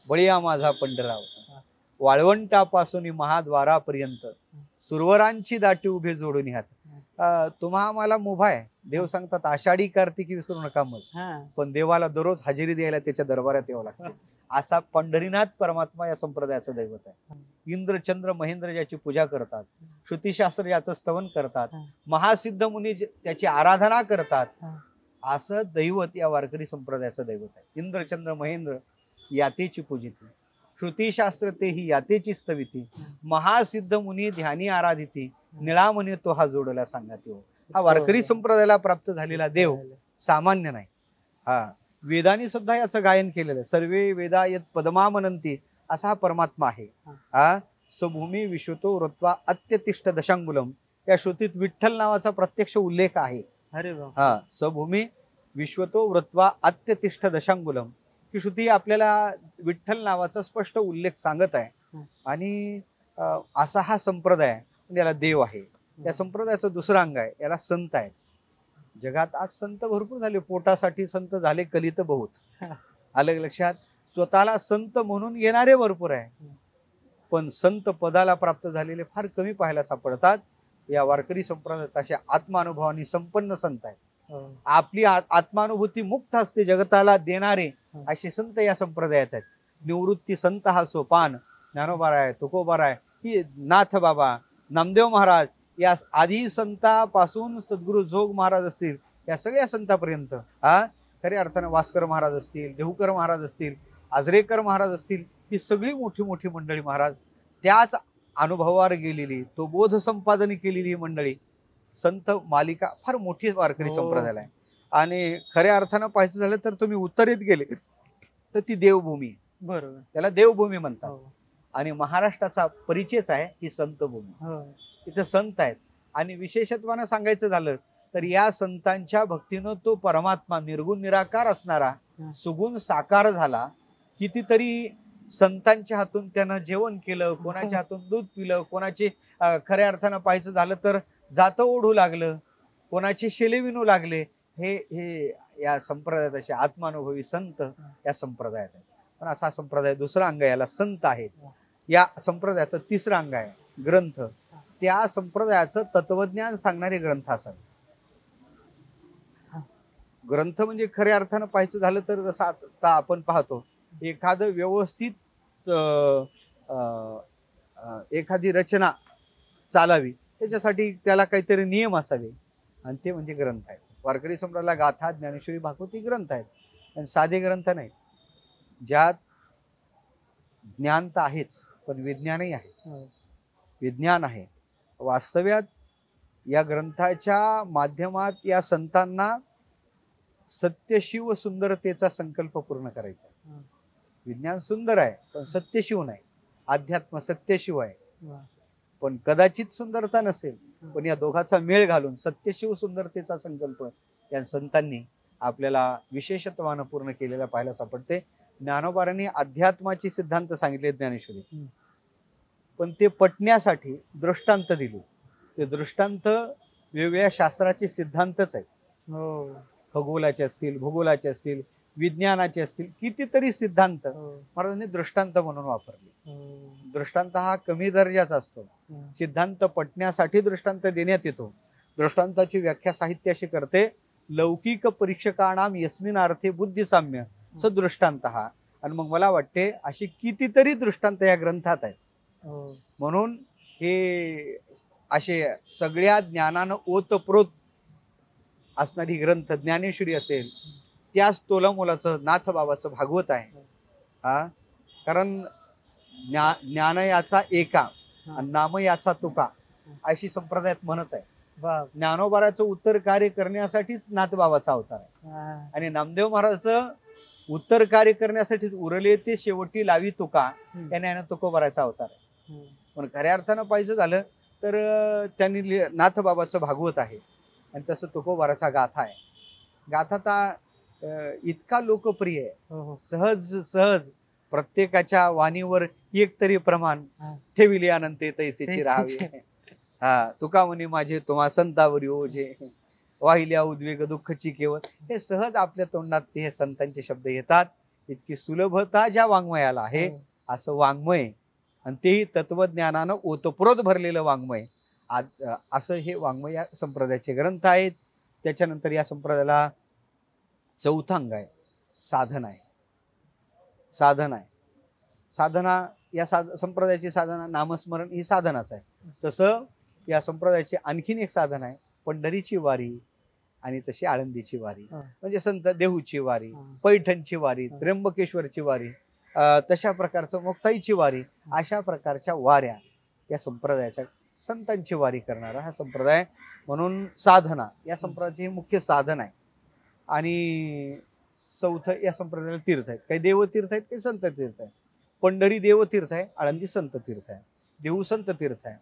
बळीया माझा पंढराव. वाळवंटापासून महाद्वारापर्यंत सुरवरांची दाटी उभे जोडून हात. तुम्हा आम्हाला मुभा आहे. देव सांगतात आषाढी कार्तिकी विसरू नका मग, पण देवाला दररोज हजेरी द्यायला त्याच्या दरबारात यावं लागतं. असा पंढरीनाथ परमात्मा या संप्रदायाचं दैवत आहे. इंद्र चंद्र महेंद्र ज्याची पूजा करतात, श्रुतीशास्त्र ज्याचं स्तवन करतात, महासिद्ध मुनी त्याची आराधना करतात, असं दैवत या वारकरी संप्रदायाचं दैवत आहे. इंद्र चंद्र महेंद्र यातेची पूजिती, श्रुतीशास्त्र तेही यातेची स्तविती, महासिद्ध मुनी ध्यानी आराधिती, निळामणी तो हा जोडला सांगाती हो. हा वारकरी संप्रदायाला प्राप्त झालेला देव सामान्य नाही. हा वेदांनी सुद्धा याचं गायन केलेलं आहे. सर्वे वेदा यत पदमामनंती असा हा परमात्मा आहे. हा स्वभूमी विश्वतो वृत्वा अत्यतिष्ठ दशांगुलम. या श्रुतीत विठ्ठल नावाचा प्रत्यक्ष उल्लेख आहे. अरे वा. हा स्वभूमी विश्वतो वृत्वा अत्यतिष्ठ दशांगुलम ही श्रुती आपल्याला विठ्ठल नावाचा स्पष्ट उल्लेख सांगत आहे. आणि असा हा संप्रदाय याला देव आहे. या संप्रदायाचं दुसरं अंग आहे, याला संत आहे. जगात आज संत भरपूर झाले, पोटासाठी संत झाले कलित बहुत. आलं लक्षात. स्वतःला संत म्हणून येणारे भरपूर आहे, पण संत पदाला प्राप्त झालेले फार कमी पाहायला सापडतात. या वारकरी संप्रदायात अशा आत्मानुभवानी संपन्न संत आहेत. आपली आत्मानुभूती मुक्त असते जगताला देणारे असे संत या संप्रदायात आहेत. निवृत्ती संत हा सोपान. ज्ञानोबाराय, तुकोबाराय, ही नाथ बाबा, नामदेव महाराज या आधी संतापासून सद्गुरु जोग महाराज असतील, या सगळ्या संतापर्यंत खऱ्या अर्थानं वास्कर महाराज असतील, देहूकर महाराज असतील, आजरेकर महाराज असतील, ही सगळी मोठी मोठी मंडळी महाराज त्याच अनुभवावर गेलेली, तो बोध संपादन केलेली ही मंडळी संत मालिका फार मोठी वारकरी संप्रदायाला आहे. आणि खऱ्या अर्थानं पाहायचं झालं तर तुम्ही उत्तरेत गेले तर ती देवभूमी, बरोबर, त्याला देवभूमी म्हणतात. आणि महाराष्ट्राचा परिचयच आहे ही संतभूमी. तिथे संत आहेत. आणि विशेषत्वानं सांगायचं झालं तर या संतांच्या भक्तीनं तो परमात्मा निर्गुण निराकार असणारा सुगुण साकार झाला. कितीतरी संतांच्या हातून त्यानं जेवण केलं, कोणाच्या हातून दूध पिलं, कोणाचे खऱ्या अर्थानं पाहायचं झालं तर जातं ओढू लागलं, कोणाचे शेले विणू लागले. हे या संप्रदायात असे आत्मानुभवी संत या संप्रदायात आहेत. पण असा संप्रदाय दुसरा अंग याला संत आहे. या संप्रदायाचं तिसरं अंग आहे ग्रंथ. त्या संप्रदायाचं तत्वज्ञान सांगणारे ग्रंथ असावे. ग्रंथ म्हणजे खऱ्या अर्थानं पाहायचं झालं तर जसं आता आपण पाहतो एखादं व्यवस्थित एखादी रचना चालावी त्याच्यासाठी त्याला काहीतरी नियम असावे, आणि ते म्हणजे ग्रंथ आहेत. वारकरी संप्रदायाला गाथा, ज्ञानेश्वरी, भागवती ग्रंथ आहेत. आणि साधे ग्रंथ नाही, ज्यात ज्ञान तर आहेच पण विज्ञानही आहे. विज्ञान आहे. वास्तव्यात या ग्रंथाच्या माध्यमात या संतांना सत्यशिव सुंदरतेचा संकल्प पूर्ण करायचा. विज्ञान सुंदर आहे पण सत्यशिव नाही. अध्यात्म सत्यशिव आहे पण कदाचित सुंदरता नसेल. पण या दोघांचा मेळ घालून सत्यशिव सुंदरतेचा संकल्प या संतांनी आपल्याला विशेषत्वानं पूर्ण केलेला पाहायला सापडते. ज्ञानोबारांनी अध्यात्माचे सिद्धांत सांगितले ज्ञानेश्वरी, पण ते पटण्यासाठी दृष्टांत दिले. ते दृष्टांत वेगवेगळ्या शास्त्राचे सिद्धांतच आहेत. खगोलाचे असतील, भूगोलाचे असतील, विज्ञानाचे असतील, कितीतरी सिद्धांत महाराजांनी दृष्टांत म्हणून वापरले. दृष्टांत हा कमी दर्जाचा असतो. सिद्धांत पटण्यासाठी दृष्टांत देण्यात येतो. दृष्टांताची व्याख्या साहित्य अशी करते लौकिक परीक्षकाणाम यस्मिन अर्थे बुद्धिसाम्य सदृष्टांत हा. आणि मग मला वाटते अशी कितीतरी दृष्टांत या ग्रंथात आहेत. हो. म्हणून हे असे सगळ्या ज्ञानानं ओतप्रोत असणारी ग्रंथ ज्ञानेश्वरी असेल, त्याच तोलामोलाचं नाथबाबाचं भागवत आहे. हा, कारण ज्ञान याचा एका आणि नाम याचा तुका अशी संप्रदायात म्हणच आहे. ज्ञानोबाराचं उत्तर कार्य करण्यासाठीच नाथबाबाचा अवतार आहे. आणि नामदेव महाराजांचं उत्तर कार्य करण्यासाठी उरले ते शेवटी लावी तुका याने तुकोबाराचा अवतार आहे. पण खऱ्या अर्थानं पाहिजे झालं तर त्यांनी नाथबाबाचं भागवत आहे आणि तसं तुकोबाराचा गाथा आहे. गाथा तर इतका लोकप्रिय आहे, सहज सहज प्रत्येकाच्या वाणीवर एक तरी प्रमाण ठेविले अनंते तैसेची राहावी. हा, तुका म्हणे माझे तुम्हा संतावरी ओझे वाहिल्या उद्वेग दुःखची केवळ. हे सहज आपल्या तोंडात ते संतांचे शब्द येतात. इतकी सुलभता ज्या वाङ्मयाला आहे, असं वाङ्मय, आणि तेही तत्वज्ञानानं ओतप्रोत भरलेलं वाङ्मय, असं हे वाङ्मय या संप्रदायाचे ग्रंथ आहेत. त्याच्यानंतर या संप्रदायाला चौथा अंग आहे, साधना आहे. साधना आहे. साधना या संप्रदायाची साधना नामस्मरण ही साधनाच आहे. तसं या संप्रदायाची आणखीन एक साधना आहे पंढरीची वारी आणि तशी आळंदीची वारी, म्हणजे संत देहूची वारी, पैठणची वारी, त्र्यंबकेश्वरची वारी, तशा प्रकारचं मुक्ताईची वारी, अशा प्रकारच्या वाऱ्या या संप्रदायाच्या संतांची वारी करणारा हा संप्रदाय. म्हणून साधना या संप्रदायाचे मुख्य साधन आहे. आणि चौथं या संप्रदायाला तीर्थ आहेत. काही देवतीर्थ आहेत, काही संत तीर्थ आहे. पंढरी देवतीर्थ आहे, आळंदी संत तीर्थ आहे, देहू संत तीर्थ आहे,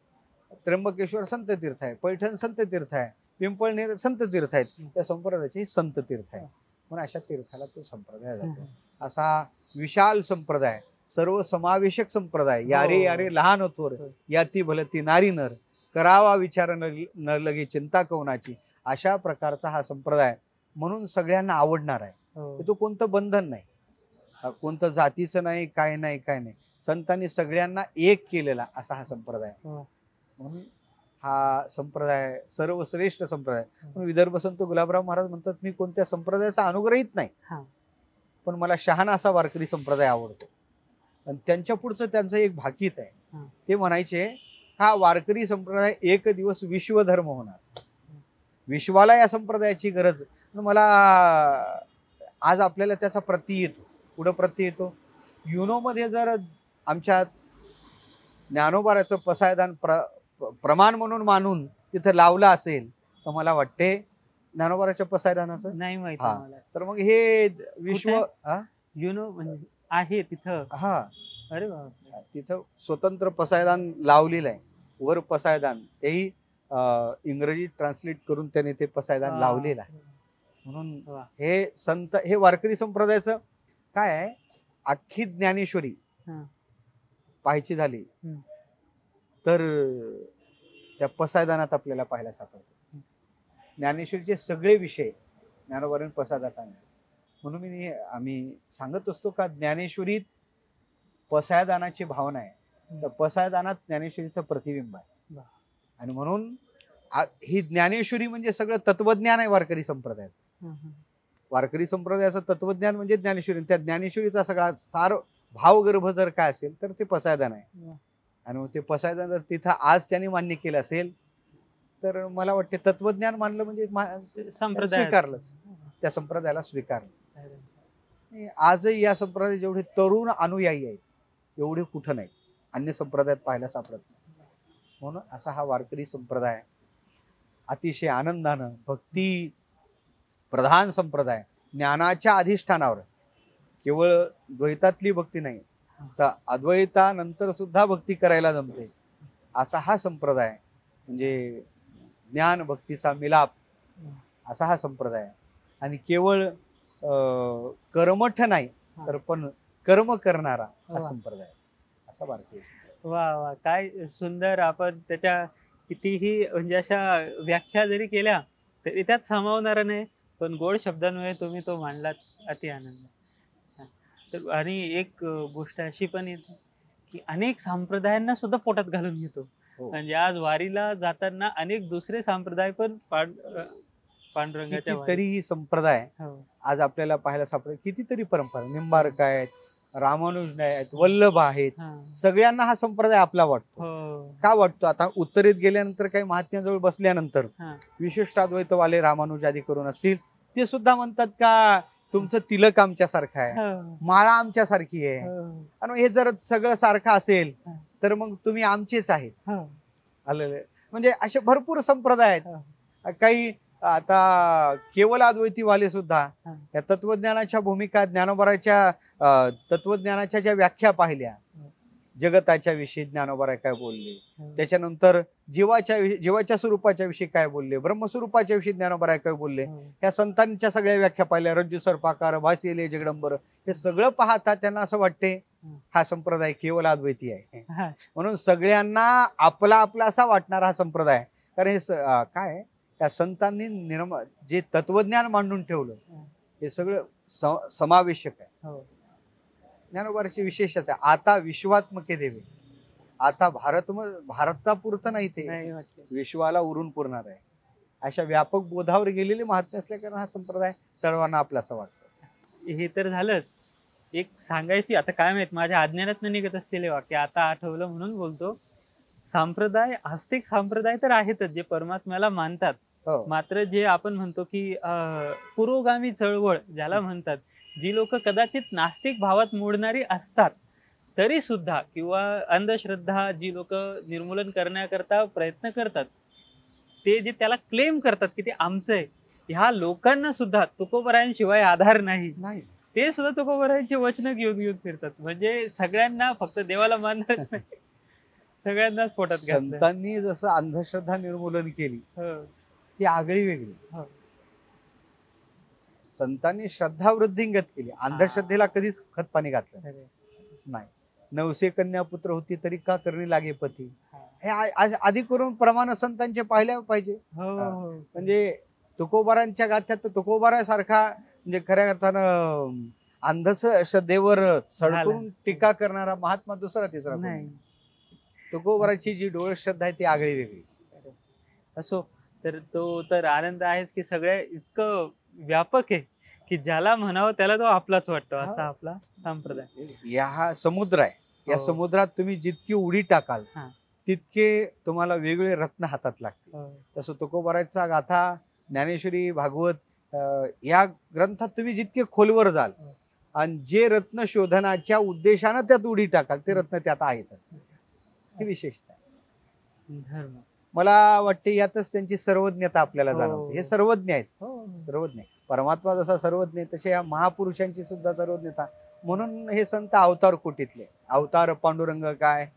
त्र्यंबकेश्वर संत तीर्थ आहे, पैठण संत तीर्थ आहे, पिंपळनेर संत तीर्थ आहेत. त्या संप्रदायाचे संत तीर्थ आहे. म्हणून अशा तीर्थाला तो संप्रदाय जातो. असा विशाल संप्रदाय, सर्व समावेशक संप्रदाय, यारे यारे लहान थोर, याती भलती नारी नर, करावा विचार न लगे चिंता कवनाची, अशा प्रकारचा हा संप्रदाय म्हणून सगळ्यांना आवडणार आहे. तो कोणतं बंधन नाही, कोणतं जातीचं नाही, काय नाही, काय नाही. संतांनी सगळ्यांना एक केलेला असा हा संप्रदाय. म्हणून हा संप्रदाय सर्वश्रेष्ठ संप्रदाय. विदर्भ संत गुलाबराव महाराज म्हणतात, मी कोणत्या संप्रदायाचा अनुग्रहित नाही, पण मला शहाणा असा वारकरी संप्रदाय आवडतो. आणि त्यांच्या पुढचं त्यांचं एक भाकीत आहे. ते म्हणायचे, हा वारकरी संप्रदाय एक दिवस विश्वधर्म होणार, विश्वाला या संप्रदायाची गरज. मला आज आपल्याला त्याचा प्रत्यय येतो. पुढं प्रत्यय येतो. युनोमध्ये जर आमच्या ज्ञानोबाराचं पसायदान प्रमाण म्हणून मानून तिथं लावलं असेल तर मला वाटते ज्ञानोबाराच्या पसायदानाचं नाही माहिती मला. तर मग हे विश्व युनो म्हणजे आहे तिथं. हा, अरे बाबा, तिथं स्वतंत्र पसायदान लावलेलं आहे. वर पसायदान, तेही इंग्रजी ट्रान्सलेट करून त्याने ते पसायदान लावलेलं आहे. म्हणून हे संत, हे वारकरी संप्रदायाचं काय आहे, अख्खी ज्ञानेश्वरी पाहायची झाली तर त्या पसायदानात आपल्याला पाहायला सापडतं. ज्ञानेश्वरीचे सगळे विषय ज्ञानोबारांनी पसायदानात आणले. म्हणून आम्ही सांगत असतो का ज्ञानेश्वरीत पसायदानाची भावना आहे, तर पसायदानात ज्ञानेश्वरीचं प्रतिबिंब आहे. आणि म्हणून ही ज्ञानेश्वरी म्हणजे सगळं तत्वज्ञान आहे वारकरी संप्रदायाचं. वारकरी संप्रदायाचं तत्वज्ञान म्हणजे ज्ञानेश्वरी. त्या ज्ञानेश्वरीचा सगळा सार भावगर्भ जर काय असेल तर ते पसायदान आहे. आणि मग ते पसायदान जर तिथं आज त्यांनी मान्य केलं असेल तर मला वाटते तत्वज्ञान मानलं म्हणजे स्वीकारलंच, त्या संप्रदायाला स्वीकारलं. आजही या संप्रदायात जेवढे तरुण अनुयायी आहेत एवढे कुठं नाही, अन्य संप्रदायात पाहायला सापडत नाही. म्हणून असा हा वारकरी संप्रदाय अतिशय आनंदानं भक्ती प्रधान संप्रदाय, ज्ञानाच्या अधिष्ठानावर, केवळ द्वैतातली भक्ती नाही तर अद्वैतानंतर सुद्धा भक्ती करायला जमते असा हा संप्रदाय, म्हणजे ज्ञान भक्तीचा मिलाप असा हा संप्रदाय. आणि केवळ कर्मठ नाही तर पण कर्म करणारा हा संप्रदाय, असा वारकरी. वा वा, काय सुंदर. आपण त्याच्या कितीही म्हणजे अशा व्याख्या जरी केल्या तरी त्यात सामावणारा नाही, पण गोड शब्दांमुळे तुम्ही तो मांडलात. अति आनंद. तर आणि एक गोष्ट अशी पण येते की अनेक संप्रदायांना सुद्धा पोटात घालून घेतो. म्हणजे आज वारीला जाताना अनेक दुसरे संप्रदाय पण पांडुरंगाच्या वारीत. कितीतरी संप्रदाय हो. आज आपल्याला पाहायला सापडेल. कितीतरी परंपरा, निंबार्क आहेत, रामानुज आहेत, वल्लभ आहेत, हा. सगळ्यांना हा संप्रदाय आपला वाटतो. हो. का वाटतो? आता उत्तरेत गेल्यानंतर काही महात्म्याजवळ बसल्यानंतर हा. विशिष्टाद्वैतवाले रामानुजादी करून असतील, ते सुद्धा म्हणतात का तुमचं तिलक आमच्यासारखं आहे, हो. माळा आमच्यासारखी आहे. हो. आणि हे जर सगळं सारखं असेल हा. तर मग तुम्ही आमचेच आहेत. हो. आलेले म्हणजे असे भरपूर संप्रदाय आहेत. हो. काही आता केवळ अद्वैतीवाले सुद्धा हा. या तत्वज्ञानाच्या भूमिका, ज्ञानोबराच्या तत्वज्ञानाच्या ज्या व्याख्या पाहिल्या, जगताच्या विषयी ज्ञानोबराय काय बोलले, हो. त्याच्यानंतर जीवाच्या स्वरूपाच्या विषयी काय बोलले, ब्रह्मस्वरूपाच्या विषयी ज्ञानोबराय काय बोलले, हो. ह्या संतांच्या सगळ्या व्याख्या पाहिल्या, रज्जू सर्पाकार, भासिले जगडंबर, हे सगळं पाहता त्यांना असं वाटते हा संप्रदाय केवळ अद्वैती आहे. हा. म्हणून सगळ्यांना आपला आपला असा वाटणारा हा संप्रदाय. कारण हे काय त्या संतांनी जे तत्वज्ञान मांडून ठेवलं हे सगळं समावेशक आहे. हो. ज्ञानोबाची विशेषता आता विश्वात्मके देवे, आता भारतापुरतं नाही, ते नाही वाटते. विश्वाला उरून पुरणार आहे. अशा व्यापक बोधावर गेलेले महात्मे असल्या कारण हा संप्रदाय सर्वांना आपलासा वाटतो. हे तर झालंच. एक सांगायची आता काय माहित माझ्या अज्ञानात निघत असलेले वाक्य आता आठवलं म्हणून बोलतो. संप्रदाय, आस्तिक संप्रदाय तर आहेतच जे परमात्म्याला मानतात. हो. मात्र जे आपण म्हणतो की पुरोगामी चळवळ ज्याला म्हणतात, जी लोक कदाचित नास्तिक भावात मोडणारी असतात तरी सुद्धा, किंवा अंधश्रद्धा जी लोक निर्मूलन करण्याकरता प्रयत्न करतात, ते जे त्याला क्लेम करतात की ते आमचं आहे, ह्या लोकांना सुद्धा तुकोबरायांशिवाय आधार नाही. ते सुद्धा तुकोबरायांची वचनं घेऊन फिरतात. म्हणजे सगळ्यांना फक्त देवाला मानणार नाही, सगळ्यांनाच पोटात घातलं. संतांनी जसं अंधश्रद्धा निर्मूलन केली ती आगळी वेगळी. हो. संतांनी श्रद्धा वृद्धिंगत केली, अंधश्रद्धेला कधीच खतपाणी घातलं नाही. 900 कन्या पुत्र होती तरी का करणी लागे पती, हे आधी करून प्रमाण संतांचे पाहिल्या पाहिजे. म्हणजे तुकोबारांच्या गाथ्यात तर तुकोबारासारखा म्हणजे खऱ्या अर्थानं अंधश्रद्धेवर सडकून टीका करणारा महात्मा दुसरा तिसरा नाही. तुकोबाराची जी डोळ श्रद्धा आहे ती आगळी वेगळी. असो, तर तो तर आनंद आहेच की सगळ्या इतकं व्यापक आहे की ज्याला म्हणावं त्याला तो आपलाच वाटतो, असा आपला संप्रदाय. हा समुद्र आहे, या समुद्रात तुम्ही जितकी उडी टाकाल तितके तुम्हाला वेगवेगळे रत्न हातात लागतील. तसं तुकोबाराचा गाथा, ज्ञानेश्वरी, भागवत या ग्रंथात तुम्ही जितके खोलवर जाल आणि जे रत्न शोधनाच्या उद्देशानं त्यात उडी टाकाल ते रत्न त्यात आहेतच. ही विशेषता आहे. धर्म मला वाटते यातच त्यांची सर्वज्ञता आपल्याला जाणवते. हे सर्वज्ञ आहेत, सर्वज्ञ. परमात्मा जसा सर्वज्ञ आहे तसे या महापुरुषांची सुद्धा सर्वज्ञता. म्हणून हे संत अवतार कोटीतले. अवतार पांडुरंग काय,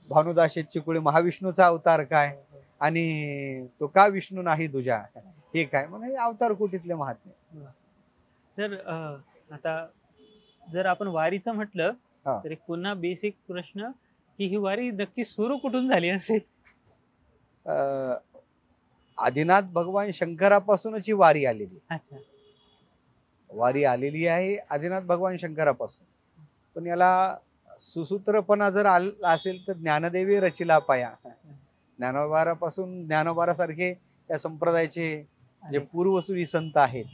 भानुदास चिकुळे महाविष्णूचा अवतार काय, आणि तो का विष्णू नाही तुझ्या हे काय, म्हणून हे अवतार कोटीतले महात्मे. तर आता जर आपण वारीचं म्हटलं तर एक पुन्हा बेसिक प्रश्न की ही वारी नक्की सुरू कुठून झाली असेल? आदिनाथ भगवान शंकरापासूनच ही वारी आलेली. अच्छा. वारी आलेली आहे आदिनाथ भगवान शंकरापासून. पण याला सुसूत्रपणा जर आला असेल तर ज्ञानदेवी रचिला पाया. ज्ञानोबारापासून, ज्ञानोबारासारखे या संप्रदायाचे जे पूर्वसुरी संत आहेत,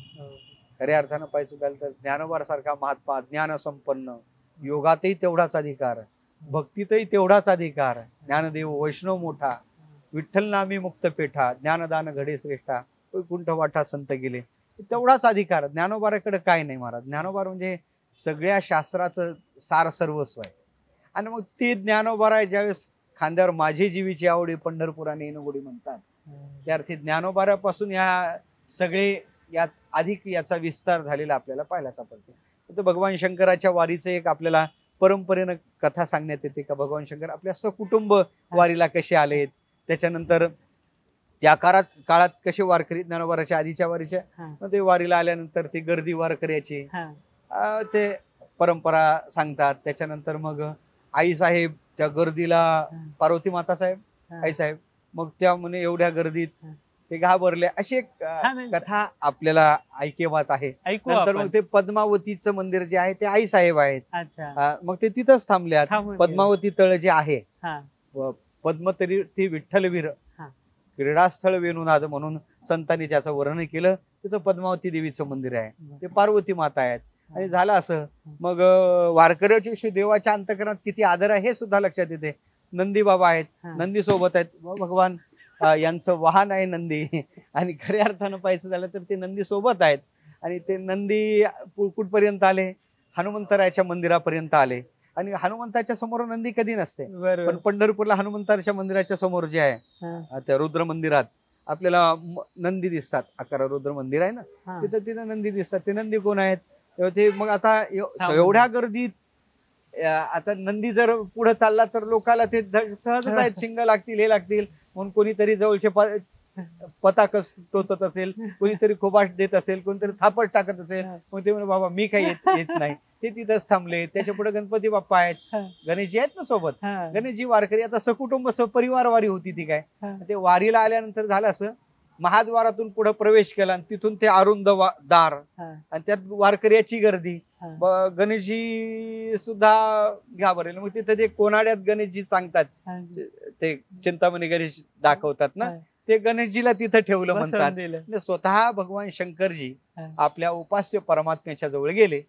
खऱ्या अर्थानं पाहायचं झालं तर ज्ञानोबारासारखा महात्मा, ज्ञान संपन्न, योगातही तेवढाच अधिकार, भक्तीतही तेवढाच अधिकार, ज्ञानदेव वैष्णव मोठा, विठ्ठल नामी मुक्त पेठा, ज्ञानदान घडे श्रेष्ठा, वैकुंठ वाटा संत गेले, तेवढाच अधिकार ज्ञानोबाराकडे काय नाही महाराज. ज्ञानोबार म्हणजे सगळ्या शास्त्राचं सार सर्वस्व आहे. आणि मग ते ज्ञानोबारा ज्यावेळेस खांद्यावर माझी जीवीची आवडी पंढरपुराने येणगोडी म्हणतात, त्या अर्थी ज्ञानोबारापासून या सगळे यात अधिक याचा विस्तार झालेला आपल्याला पाहायला सापडते. तर भगवान शंकराच्या वारीचं एक आपल्याला परंपरेनं कथा सांगण्यात येते का भगवान शंकर आपल्या सकुटुंब वारीला कसे आलेत, त्याच्यानंतर त्या काळात कसे वारकरी, ज्ञानोबाराच्या आधीच्या वारीच्या ते वारीला आल्यानंतर ते गर्दी वारकऱ्याची ते परंपरा सांगतात. त्याच्यानंतर मग आई साहेब त्या गर्दीला, पार्वती माता साहेब, आई साहेब, मग त्या म्हणे एवढ्या गर्दीत ते घाबरले, अशी एक कथा आपल्याला ऐकेवात आहे. नंतर मग ते पद्मावतीचं मंदिर जे आहे ते आई साहेब आहेत, मग ते तिथंच थांबल्यात. पद्मावती तळ जे आहे, पद्मतीर्थी विठ्ठलवीर क्रीडास्थळ वेणुनाद म्हणून संतांनी त्याचं वर्णन केलं. तिथं पद्मावती देवीचं मंदिर आहे, बरं. ते पार्वती माता आहेत. आणि झालं असं मग वारकऱ्याच्या विषयी देवाच्या अंतकरणात किती आदर आहे हे सुद्धा लक्षात येते. नंदी बाबा आहेत, हा. नंदी सोबत आहेत. भगवान यांचं वाहन आहे नंदी आणि खऱ्या अर्थानं पाहायचं झालं तर ते नंदी सोबत आहेत. आणि ते नंदी कुठपर्यंत आले, हनुमंतरायाच्या मंदिरापर्यंत आले. आणि हनुमंताच्या समोर नंदी कधी नसते, पण पंढरपूरला हनुमंताच्या मंदिराच्या समोर जे आहे त्या रुद्र मंदिरात आपल्याला नंदी दिसतात. 11 रुद्र मंदिर आहे ना, तिथं नंदी दिसतात. ते नंदी कोण आहेत? ते मग आता एवढ्या गर्दीत आता नंदी जर पुढे चालला तर लोकाला ते सहजच आहेत, शिंग लागतील, हे लागतील म्हणून कोणीतरी जवळचे पताक टोचत असेल, कोणीतरी खोबाट देत असेल, कोणीतरी थापट टाकत असेल. मग ते म्हणे बाबा मी काही येत नाही. ते तिथंच थांबले. त्याच्या पुढे गणपती बाप्पा आहेत, गणेशजी आहेत ना सोबत. गणेशजी वारकरी आता सकुटुंब सपरिवार वारी होती ती काय. ते वारीला आल्यानंतर झालं असं, महाद्वारातून पुढे प्रवेश केला आणि तिथून ते अरुंद दार आणि त्यात वारकऱ्याची गर्दी. गणेशजी सुद्धा घाबरले. मग तिथे ते कोणाड्यात गणेशजी सांगतात, ते चिंतामणी गणेश दाखवतात ना, ते गणेशजीला तिथं ठेवलं म्हणतात. स्वतः भगवान शंकरजी आपल्या उपास्य परमात्म्याच्या जवळ गेले.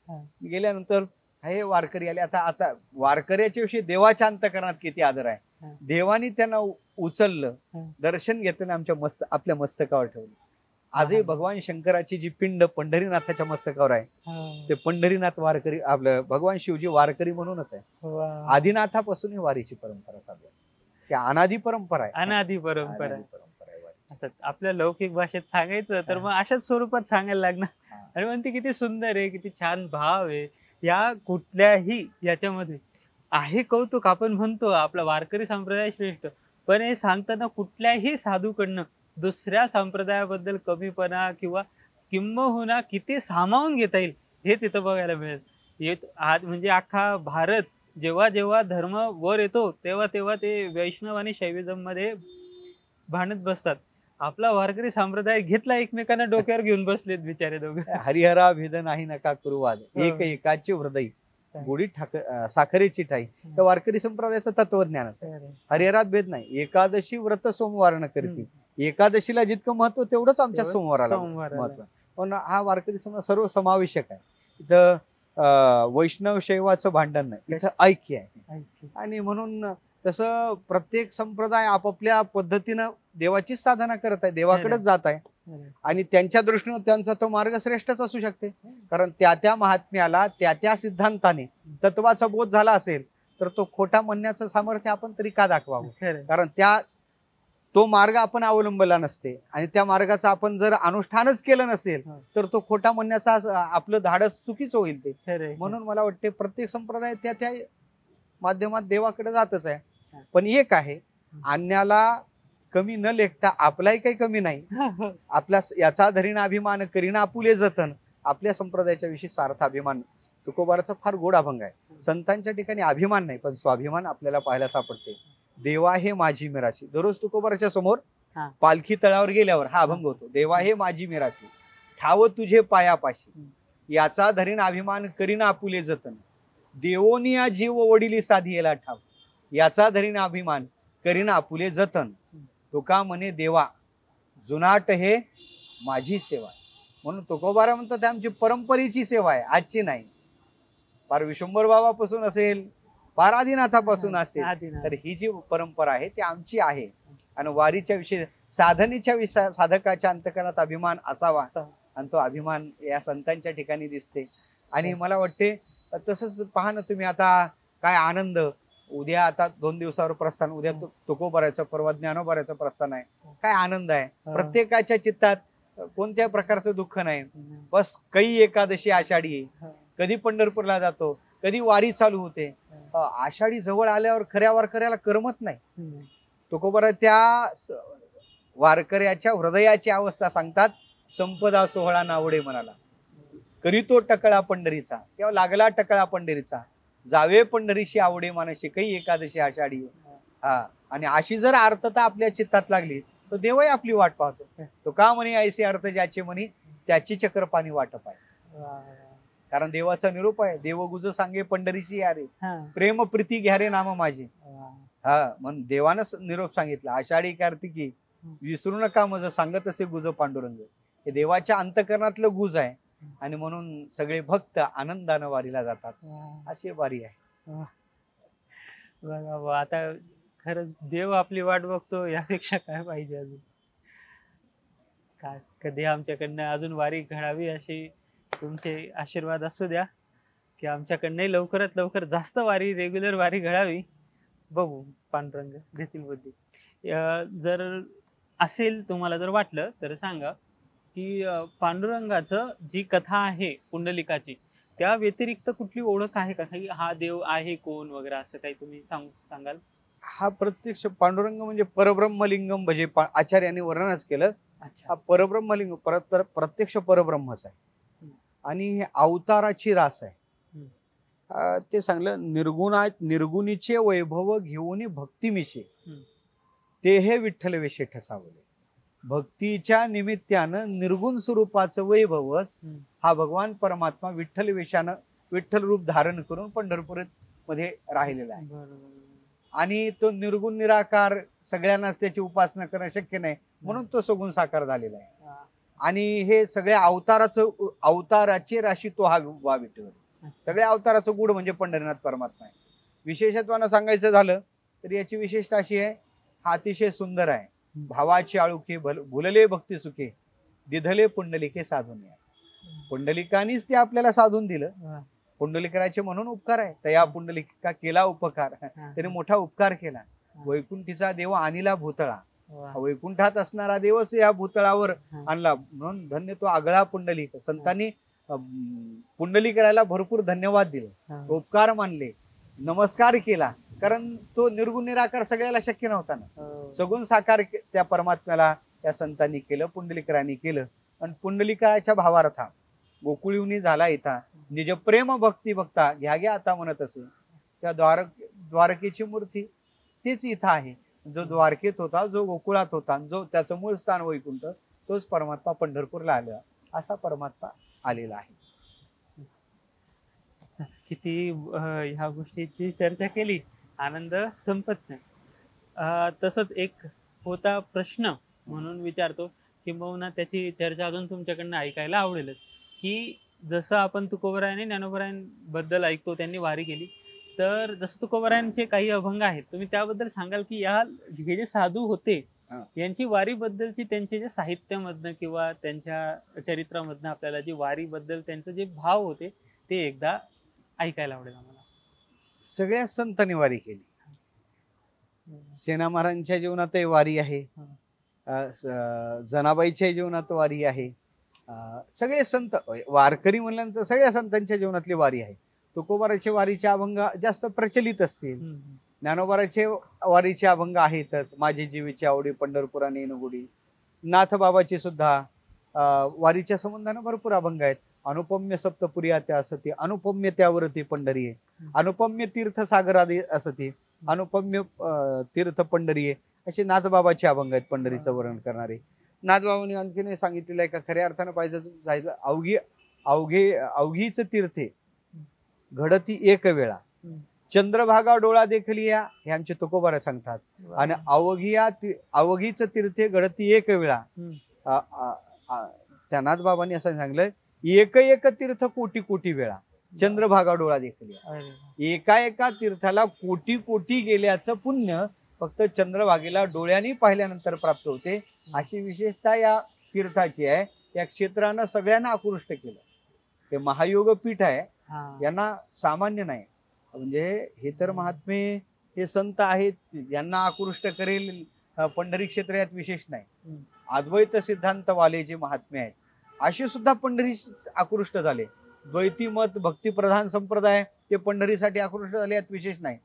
गेल्यानंतर हे वारकरी आले. आता वारकऱ्याच्या विषयी देवाच्या अंतकरणात किती आदर आहे. देवानी त्यांना उचललं, दर्शन घेतलं, आपल्या मस्तकावर ठेवलं. आजही भगवान शंकराची जी पिंड पंढरीनाथाच्या मस्तकावर आहे, ते पंढरीनाथ वारकरी, आपलं भगवान शिवजी वारकरी म्हणूनच आहे. आदिनाथापासून ही वारीची परंपरा चालू आहे. ती अनादी परंपरा आहे. अनादी परंपरा असं आपल्या लौकिक भाषेत सांगायचं तर मग अशाच स्वरूपात सांगायला लागणार. आणि म्हणते किती सुंदर आहे, किती छान भाव आहे या कुठल्याही याच्यामध्ये आहे. कौतुक आपण म्हणतो आपला वारकरी संप्रदाय श्रेष्ठ, पण हे सांगताना कुठल्याही साधूकडनं दुसऱ्या संप्रदायाबद्दल कमीपणा किंवा किंबहुना किती सामावून घेता येईल हेच इथं बघायला मिळेल. आज म्हणजे अख्खा भारत जेव्हा जेव्हा धर्म वर येतो तेव्हा तेव्हा ते वैष्णव आणि शैविझम मध्ये भांडत बसतात. आपला वारकरी संप्रदाय घेतला, एकमेकांना डोक्यावर घेऊन बसलेत बिचारे दोघं. हरिहरा भेद नाही नका करू वाद, एक एकाचे हृदय गोडी साखरेची ठाई. त्या वारकरी संप्रदायाचं तत्वज्ञानच आहे. हरिहरात भेद नाही. एकादशी व्रत सोमवारनं करते. एकादशीला जितकं महत्व तेवढंच आमच्या सोमवाराला महत्व. पण हा वारकरी समाज सर्व समावेशक आहे. इथं वैष्णव शैवाचं भांडण नाही, इथं ऐक्य आहे. आणि म्हणून तसं प्रत्येक संप्रदाय आपापल्या पद्धतीनं देवाचीच साधना करत आहे, देवाकडेच जात आहे. आणि त्यांच्या दृष्टीनं त्यांचा तो मार्ग श्रेष्ठच असू शकते. कारण त्या महात्म्याला त्या सिद्धांताने तत्वाचा बोध झाला असेल तर तो खोटा म्हणण्याचं सामर्थ्य आपण तरी का दाखवावं. कारण तो मार्ग आपण अवलंबला नसते आणि त्या मार्गाचं आपण जर अनुष्ठानच केलं नसेल तर तो खोटा म्हणण्याचा आपलं धाडस चुकीच होईल ते. म्हणून मला वाटते प्रत्येक संप्रदाय त्या माध्यमात देवाकडे जातच आहे. पण एक आहे, अन्याला कमी न लेखता आपलाही काही कमी नाही. आपला याचा धरीन अभिमान करीना आपुले जतन. आपल्या संप्रदायाच्या विषयी सार्थ अभिमान. तुकोबाराचा फार गोड अभंग आहे. संतांच्या ठिकाणी अभिमान नाही पण स्वाभिमान आपल्याला पाहायला सापडते. देवा हे माझी मिराशी. दररोज तुकोबाराच्या समोर पालखी तळावर गेल्यावर हा अभंग होतो. देवा हे माझी मिराशी, ठाव तुझे पायापाशी, याचा धरीन अभिमान करीना आपुले जतन. देवोनिया जीव वडिली साधियेला ठाव, याचा धरीन अभिमान करीना आपुले जतन. तुका म्हणे देवा जुनाट हे माझी सेवा. म्हणून तुकोबारा म्हणतात ते आमची परंपरेची सेवा आहे, आजची नाही. फार विश्वंभर बाबापासून असेल, फार आदिनाथापासून असेल, तर ही जी परंपरा आहे ती आमची आहे. आणि वारीच्या विषयी साधनेच्या विषय साधकाच्या अंतकरणात अभिमान असावा आणि तो अभिमान या संतांच्या ठिकाणी दिसते. आणि मला वाटते तसंच पहा ना तुम्ही, आता काय आनंद. उद्या आता 2 दिवसावर प्रस्थान, उद्या तुकोबाराचं, परवा ज्ञानोबाराचं प्रस्थान आहे. काय आनंद आहे. प्रत्येकाच्या चित्तात कोणत्या प्रकारचं दुःख नाही. बस काही एकादशी आषाढी आहे, कधी पंढरपूरला जातो, कधी वारी चालू होते. आषाढी जवळ आल्यावर खऱ्या वारकऱ्याला करमत नाही. तुकोबारा त्या वारकऱ्याच्या हृदयाची अवस्था सांगतात. संपदा सोहळा नावडे मनाला, करीतो टकळा पंढरीचा, तेव्हा लागला टकळा पंढरीचा. जावे पंढरीशी आवडे मानशी, काही एकादशी आषाढी. आणि अशी जर अर्थता आपल्या चित्तात लागली तर देवही आपली वाट पाहतो. तो का म्हणे ऐसे अर्थ ज्याचे म्हणे त्याची चक्रपाणी वाटप आहे. कारण देवाचा निरोप आहे. देवगुज सांगे पंढरीची यारे, प्रेम प्रीती घ्या रे नाम माझे. म्हणून देवानं निरोप सांगितला. आषाढी कार्तिकी विसरू नका मज, सांगत असे गुज पांडुरंग. हे देवाच्या अंतकरणातलं गुज आहे आणि म्हणून सगळे भक्त आनंदानं वारीला जातात. अशी वारी आहे. बघा बुवा, आता खरंच देव आपली वाट बघतो, यापेक्षा काय पाहिजे अजून. काय कधी आमच्याकडनं अजून वारी घडावी अशी तुमचे आशीर्वाद असू द्या, की आमच्याकडनंही लवकरात लवकर जास्त वारी, रेग्युलर वारी घडावी. बघू, पांडुरंग देतील बुद्धी. जर असेल, तुम्हाला जर वाटलं तर सांगा, की पांडुरंगाचं जी कथा आहे पुंडलिकाची, त्या व्यतिरिक्त कुठली ओळख आहे का, काही हा देव आहे कोण वगैरे, असं काही तुम्ही सांगाल? हा प्रत्यक्ष पांडुरंग म्हणजे परब्रह्मलिंगम भजे आचार्यांनी वर्णनच केलं. अच्छा. हा परब्रह्मलिंग प्रत्यक्ष परब्रह्मच आहे आणि हे अवताराची रास आहे. ते सांगलं, निर्गुणीचे वैभव घेऊन भक्तिमिशे ते हे विठ्ठल वेशे ठसावले. भक्तीच्या निमित्तानं निर्गुण स्वरूपाचं वैभवच हा भगवान परमात्मा विठ्ठल वेशानं, विठ्ठल रूप धारण करून पंढरपूर मध्ये राहिलेला आहे. आणि तो निर्गुण निराकार, सगळ्यांनाच त्याची उपासना करणं शक्य नाही, म्हणून तो सगुण साकार झालेला आहे. आणि हे सगळ्या अवताराची राशी तो हा विठ्ठल. सगळ्या अवताराचं गुढ म्हणजे पंढरीनाथ परमात्मा आहे. विशेषत्वानं सांगायचं झालं तर याची विशेषता अशी आहे, हा अतिशय सुंदर आहे. भावाची आळुके भुलले भक्ती सुखे, दिधले पुंडलिके साधून. पुंडलिकानीच ते आपल्याला साधून दिलं. पुंडलिकाचे म्हणून उपकार आहे. तया पुंडलिका केला उपकार, त्याने मोठा उपकार केला. वैकुंठीचा देव आणिला भूतळा, वैकुंठात असणारा देवच या भूतळावर आणला, म्हणून धन्य तो आगळा पुंडलिक. संतांनी पुंडलिकाला भरपूर धन्यवाद दिले, उपकार मानले, नमस्कार केला. कारण तो निर्गुण निराकार सगळ्याला शक्य नव्हता ना. सगुण साकार त्या परमात्म्याला त्या संतांनी केलं, पुंडलिकरांनी केलं. आणि पुंडलिकाच्या भावार्था गोकुळीवनी झाला इथं निज प्रेम भक्ती बघता घ्या घ्या आता म्हणत असे. त्या द्वारकेची मूर्ती तीच इथं आहे. जो द्वारकेत होता, जो गोकुळात होता, जो त्याचं मूळ स्थान वैकुंठ, तोच परमात्मा पंढरपूरला आला. असा परमात्मा आलेला आहे. किती ह्या गोष्टीची चर्चा केली, आनंद संपत नाही. तसंच एक होता प्रश्न म्हणून विचारतो, किंबहुना त्याची चर्चा अजून तुमच्याकडनं ऐकायला आवडेलच, की जसं आपण तुकोबरायांनी ज्ञानोबरायांबद्दल ऐकतो, त्यांनी वारी केली, तर जसं तुकोबरायांचे काही अभंग आहेत, तुम्ही त्याबद्दल सांगाल की हे जे साधू होते यांची वारीबद्दलची त्यांचे जे साहित्यामधनं किंवा त्यांच्या चरित्रामधनं आपल्याला जी वारीबद्दल त्यांचं जे भाव होते ते एकदा ऐकायला आवडेल आम्हाला. सगळ्या संतांनी वारी केली. सेना महाराजांच्या जीवनातही वारी आहे, जनाबाईच्या जीवनात वारी आहे. सगळे संत वारकरी म्हणल्यानंतर सगळ्या संतांच्या जीवनातली वारी आहे. तुकोबाराचे वारीचे अभंग जास्त प्रचलित असतील, ज्ञानोबाराचे वारीचे अभंग आहेतच. माझे जीवीची आवडी पंढरपुरा नेनगुडी. नाथबाबाची सुद्धा वारीच्या संबंधानं भरपूर अभंग आहेत. अनुपम्य सप्तपुरी त्या असती, अनुपम्य त्यावरती पंढरी आहे, अनुपम्य तीर्थ सागरादी असती, अनुपम्य तीर्थ पंढरी आहे, असे नाथबाबाचे अभंग आहेत पंढरीचं वर्णन करणारे. नाथबाबांनी आणखीन सांगितलेलं आहे का, खऱ्या अर्थानं पाहिजे जायचं अवघीच तीर्थे घडती एक वेळा, चंद्रभागा डोळा देखलिया, हे आमचे तुकोबारा सांगतात. आणि अवघीच तीर्थे घडती एक वेळा, त्या नाथबाबांनी असं सांगितलं, एक एक तीर्थ कोटी कोटी वेळा चंद्रभागा डोळा देखलिया. एका तीर्थाला कोटी कोटी गेल्याचं पुण्य फक्त चंद्रभागेला डोळ्यांनी पाहिल्यानंतर प्राप्त होते. अशी विशेषता या तीर्थाची आहे. या क्षेत्रानं सगळ्यांना आकृष्ट केलं. ते महायोग पीठ आहे, यांना सामान्य नाही. म्हणजे हे तर महात्मे, हे संत आहेत, यांना आकृष्ट करेल पंढरी क्षेत्र यात विशेष नाही. अद्वैत सिद्धांत वाले जे महात्मे आहेत असे सुद्धा पंढरी आकृष्ट झाले. द्वैती मत भक्ती प्रधान संप्रदाय ते पंढरीसाठी आकृष्ट झाले यात विशेष नाही.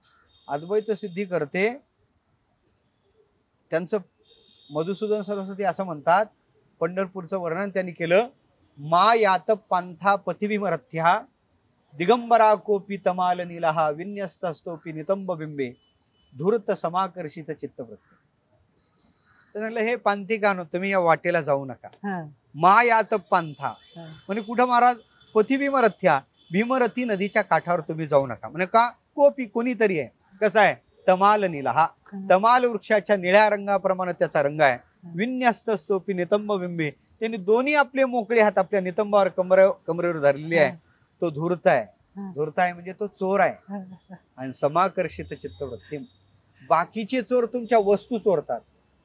अद्वैत सिद्धी करते त्यांचं मधुसूदन सरस्वती असं म्हणतात, पंढरपूरचं वर्णन त्यांनी केलं. मा यात पंथा पथिभिमरथ्या दिगंबरा कोपी तमाल नीलहा विन्यस्तस्तोपी नितंब बिंबे धूर्त समाकर्षित चित्तवृत्ती. सांगितलं हे पांथी कानो, तुम्ही या वाटेला जाऊ नका. मा यात पंथा म्हणजे कुठं महाराज, पथिभिमरथ्या, भीमरथी नदीच्या काठावर तुम्ही जाऊ नका. म्हणजे का, कोपी कोणीतरी आहे, कसं आहे, तमाल नीला, हा तमाल वृक्षाच्या निळ्या रंगाप्रमाणे त्याचा रंग आहे. विन्यस्त स्तोपी नितंब बिंबे, त्यांनी दोन्ही आपले मोकळे हात आपल्या नितंबावर कमरेवर धरलेले आहे. तो धूर्त आहे. धूर्त आहे म्हणजे तो चोर आहे. आणि समाकर्षित चित्तवृत्ती, बाकीचे चोर तुमच्या वस्तू चोरतात,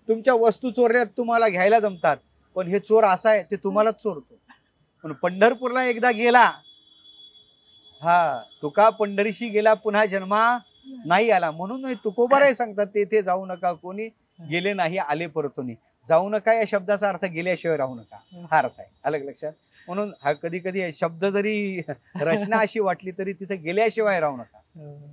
तुमच्या वस्तू चोरल्यात तुम्हाला घ्यायला जमतात, पण हे चोर असा आहे ते तुम्हालाच चोरतो. पण पंढरपूरला एकदा गेला, हा तुका पंढरीशी गेला पुन्हा जन्मा नाही आला. म्हणून तुकोबाराय सांगतात तेथे जाऊ नका कोणी, गेले नाही आले परतुनी. जाऊ नका या शब्दाचा अर्थ गेल्याशिवाय राहू नका हा अर्थ आहे. अलग लक्षात. म्हणून हा कधी कधी शब्द जरी रचना अशी वाटली तरी तिथे गेल्याशिवाय राहू नका.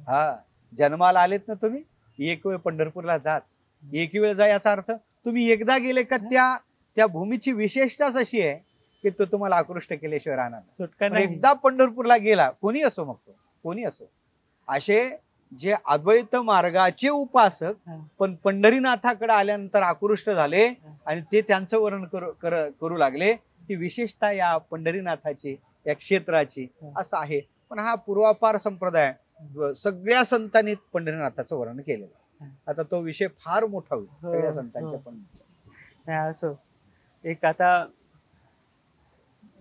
हा जन्माला आलेत ना तुम्ही, एक वेळ पंढरपूरला जाच, एक वेळ जा याचा अर्थ तुम्ही एकदा गेले का त्या भूमीची विशेषताच अशी आहे की तो तुम्हाला आकृष्ट केल्याशिवाय राहणार सुटका पण नाही. एकदा पंढरपूरला गेला, कोणी असो मग तो कोणी असो, असे जे अद्वैत मार्गाचे उपासक पण पंढरीनाथाकडे आल्यानंतर आकृष्ट झाले आणि ते त्यांचं वर्णन करू लागले की विशेषतः या पंढरीनाथाची, या क्षेत्राची असं आहे. पण हा पूर्वापार संप्रदाय सगळ्या संतांनी पंढरीनाथाचं वर्णन केलेलं आहे. आता तो विषय फार मोठा होईल सगळ्या संतांच्या पण. असो एक आता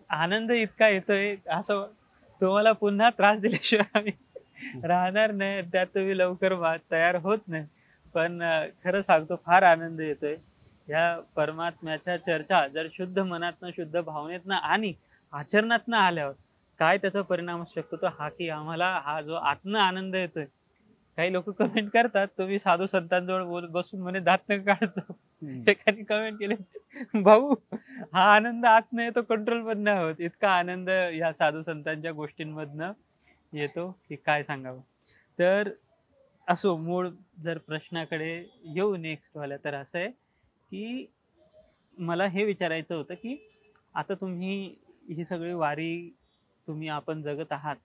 आनंद इतका येतोय, असं तुम्हाला पुन्हा त्रास दिल्याशिवाय आम्ही राहणार नाही. त्यात तुम्ही लवकर तयार होत नाही. पण खरं सांगतो फार आनंद येतोय या परमात्म्याच्या चर्चा जर शुद्ध मनातनं, शुद्ध भावनेतनं आणि आचरणातनं आल्यावर काय त्याचा परिणाम असू शकतो तो हा की आम्हाला हा जो आतनं आनंद येतोय. काही लोक कमेंट करतात तुम्ही साधू संतांजवळ बसून म्हणे दात न काढतो. एकाने कमेंट केले भाऊ हा आनंद आतनं येतो, कंट्रोल मधनं होत. इतका आनंद या साधू संतांच्या गोष्टींमधनं येतो की काय सांगावं. तर असो मूळ जर प्रश्नाकडे येऊ नेक्स्ट वाला तर असं आहे की मला हे विचारायचं होतं की आता तुम्ही ही सगळी वारी आपण जगत आहात,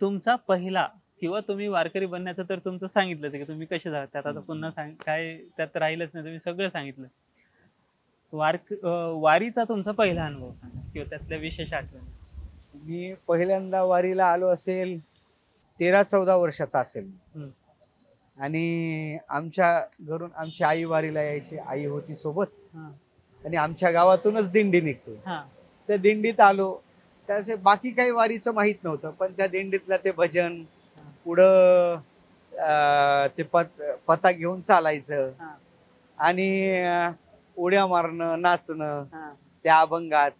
तुमचा पहिला किंवा तुम्ही वारकरी बनण्याचं तर तुमचं सांगितलंच की तुम्ही कसे जात, त्यात आता पुन्हा काय त्यात राहिलंच नाही, तुम्ही सगळं सांगितलं. वारीचा तुमचा पहिला अनुभव सांगा किंवा त्यातल्या विशेष आठवणी. मी पहिल्यांदा वारीला आलो असेल 13-14 वर्षाचा असेल. आणि आमच्या घरून आमची आई वारीला यायची, आई होती सोबत आणि आमच्या गावातूनच दिंडी निघते. त्या दिंडीत आलो, त्याचे बाकी काही वारीचं माहित नव्हतं, पण त्या दिंडीतलं ते भजन, पुढं ते पता घेऊन चालायचं आणि उड्या मारणं, नाचणं त्या अभंगात,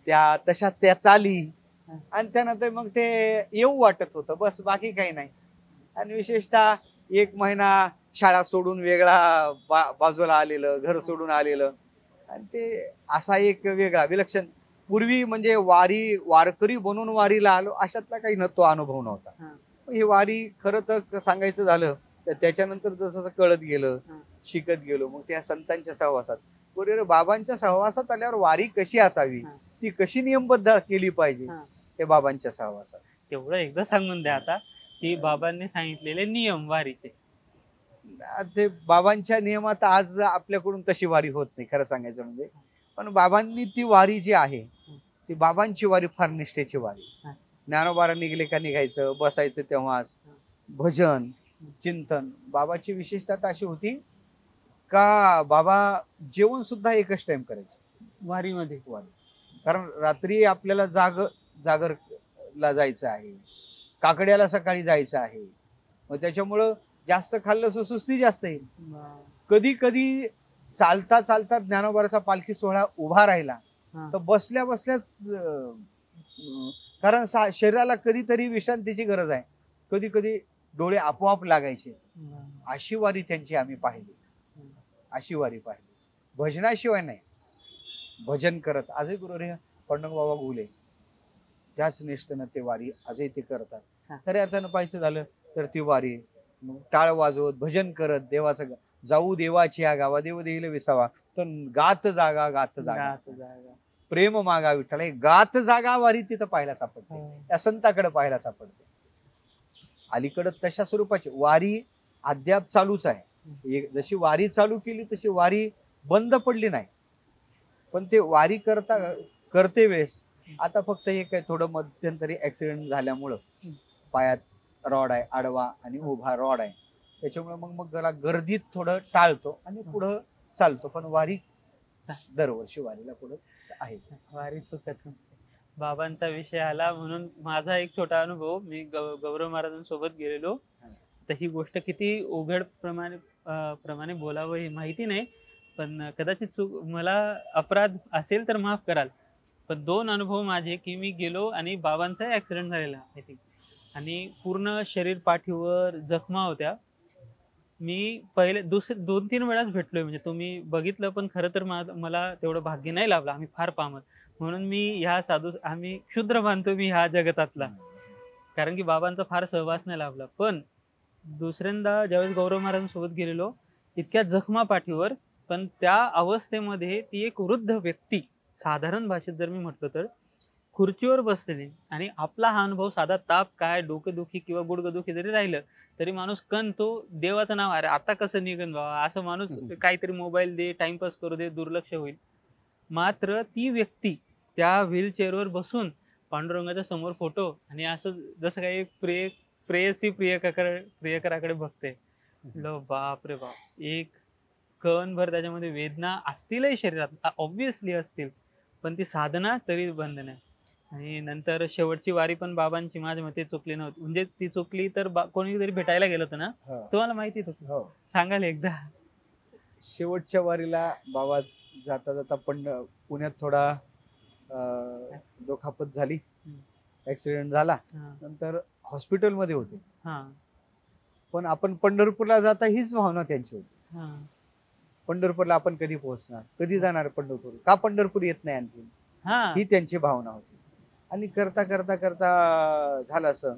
त्या चाली, आणि त्यानंतर मग ते येऊ वाटत होतं बस, बाकी काही नाही. आणि विशेषतः 1 महिना शाळा सोडून वेगळा बाजूला आलेलं, घर सोडून आलेलं, आणि ते असा एक वेगळा विलक्षण. पूर्वी म्हणजे वारकरी बनून वारीला आलो अशातला काही तो अनुभव नव्हता. ही वारी खरं तर सांगायचं झालं तर त्याच्यानंतर जसं कळत गेलं, शिकत गेलो, मग त्या संतांच्या सहवासात, बरोबर बाबांच्या सहवासात आल्यावर वारी कशी असावी, ती कशी नियमबद्ध केली पाहिजे, ते बाबांच्या सहवासात. तेवढं एकदा सांगून द्या आता की बाबांनी सांगितलेले नियम वारीचे. ते बाबांच्या नियमात आज आपल्याकडून तशी वारी होत नाही खरं सांगायचं म्हणजे. पण बाबांनी ती वारी जी आहे ती बाबांची वारी फार निष्ठेची वारी. ज्ञानोबारा निघले का निघायचं, बसायचं तेव्हाच, भजन चिंतन. बाबाची विशेषता अशी होती का बाबा जेवण सुद्धा एकच टाइम करायचे वारीमध्ये. कारण रात्री आपल्याला जागरला जायचं आहे, काकड्याला सकाळी जायचं आहे, मग त्याच्यामुळं जास्त खाल्लं सुस्ती जास्त येईल. कधी कधी चालता चालता ज्ञानोबाराचा पालखी सोहळा उभा राहिला तर बसल्या बसल्याच, कारण शरीराला कधीतरी विश्रांतीची गरज आहे, कधी कधी डोळे आपोआप लागायचे. अशी वारी त्यांची आम्ही पाहिली, अशी वारी पाहिली. भजनाशिवाय नाही, भजन करत आजही गुरुरे पंढरपूर बाबा घुले त्याच निष्ठेनं ते वारी आजही ते करतात. खऱ्या अर्थानं पाहायचं झालं तर ती वारी टाळ वाजवत भजन करत देवाचं, जाऊ देवाची या गावा, देव देईल विसावा, तर गात जागा गात जागा प्रेम मागा विठ्ठल, हे गात जागा वारी तिथं पाहायला सापडते, त्या संताकडे पाहायला सापडते. अलीकडे तशा स्वरूपाची वारी अद्याप चालूच आहे. जशी वारी चालू केली तशी वारी बंद पडली नाही. पण ते वारी करते वेळेस आता फक्त एक आहे, थोडं मध्यंतरी ऍक्सिडेंट झाल्यामुळं पायात रॉड आहे, आडवा आणि उभा रॉड आहे, त्याच्यामुळे मग जरा गर्दीत थोडं टाळतो आणि पुढं चालतो. पण वारी दरवर्षी वारीला पुढे आहे. वारी चुकत नसते. बाबांचा विषय आला म्हणून माझा एक छोटा अनुभव. मी गौरव महाराजांसोबत गेलेलो. हा. तर ही गोष्ट किती उघड प्रमाणे बोलावं हे माहिती नाही, पण कदाचित मला अपराध असेल तर माफ कराल. पण 2 अनुभव माझे, की मी गेलो आणि बाबांचा ॲक्सिडेंट झालेला आय थिंक, आणि पूर्ण शरीर पाठीवर जखमा होत्या. मी पहिले 2-3 वेळाच भेटलोय, म्हणजे तुम्ही बघितलं, पण खरं तर मला तेवढं भाग्य नाही लाभलं. आम्ही फार पामर, म्हणून मी ह्या आम्ही क्षुद्र मानतो मी ह्या जगतातला, कारण की बाबांचा फार सहवास नाही लाभला. पण दुसऱ्यांदा ज्यावेळेस गौरव महाराजांसोबत गेलेलो, इतक्या जखमा पाठीवर, पण त्या अवस्थेमध्ये ती एक वृद्ध व्यक्ती, साधारण भाषेत जर मी म्हटलं तर, खुर्चीवर बसलेली, आणि आपला हा अनुभव साधा ताप काय, डोकेदुखी किंवा गुडघेदुखी जरी राहिलं तरी माणूस तो देवाचं नाव, अरे आता कसं निघन बाबा, असं माणूस काहीतरी मोबाईल दे, टाइमपास करू दे, दुर्लक्ष होईल. मात्र ती व्यक्ती त्या व्हीलचेअरवर बसून पांडुरंगाच्या समोर फोटो, आणि असं जसं काही एक प्रेयसी प्रियकराकडे बघते. बाप रे बाप, एक कणभर त्याच्यामध्ये वेदना असतीलही शरीरात, ऑब्विसली असतील, पण ती साधना तरी बंद नाही. आणि नंतर शेवटची वारी पण बाबांची माझ्या मते चुकली नव्हती. म्हणजे ती चुकली तर कोणीतरी भेटायला गेलं होतं ना, तुम्हाला माहिती होतं, हो. सांगाल एकदा. शेवटच्या वारीला बाबा जाता जाता पुण्यात थोडा दुखापत झाली, ऍक्सिडेंट झाला, नंतर हॉस्पिटलमध्ये होते. पण आपण पंढरपूरला जाता हीच भावना त्यांची होती. पंढरपूरला आपण कधी पोहोचणार, कधी जाणार पंढरपूर, का पंढरपूर येत नाही आणखी, ही त्यांची भावना होती. आणि करता करता करता झालं असं,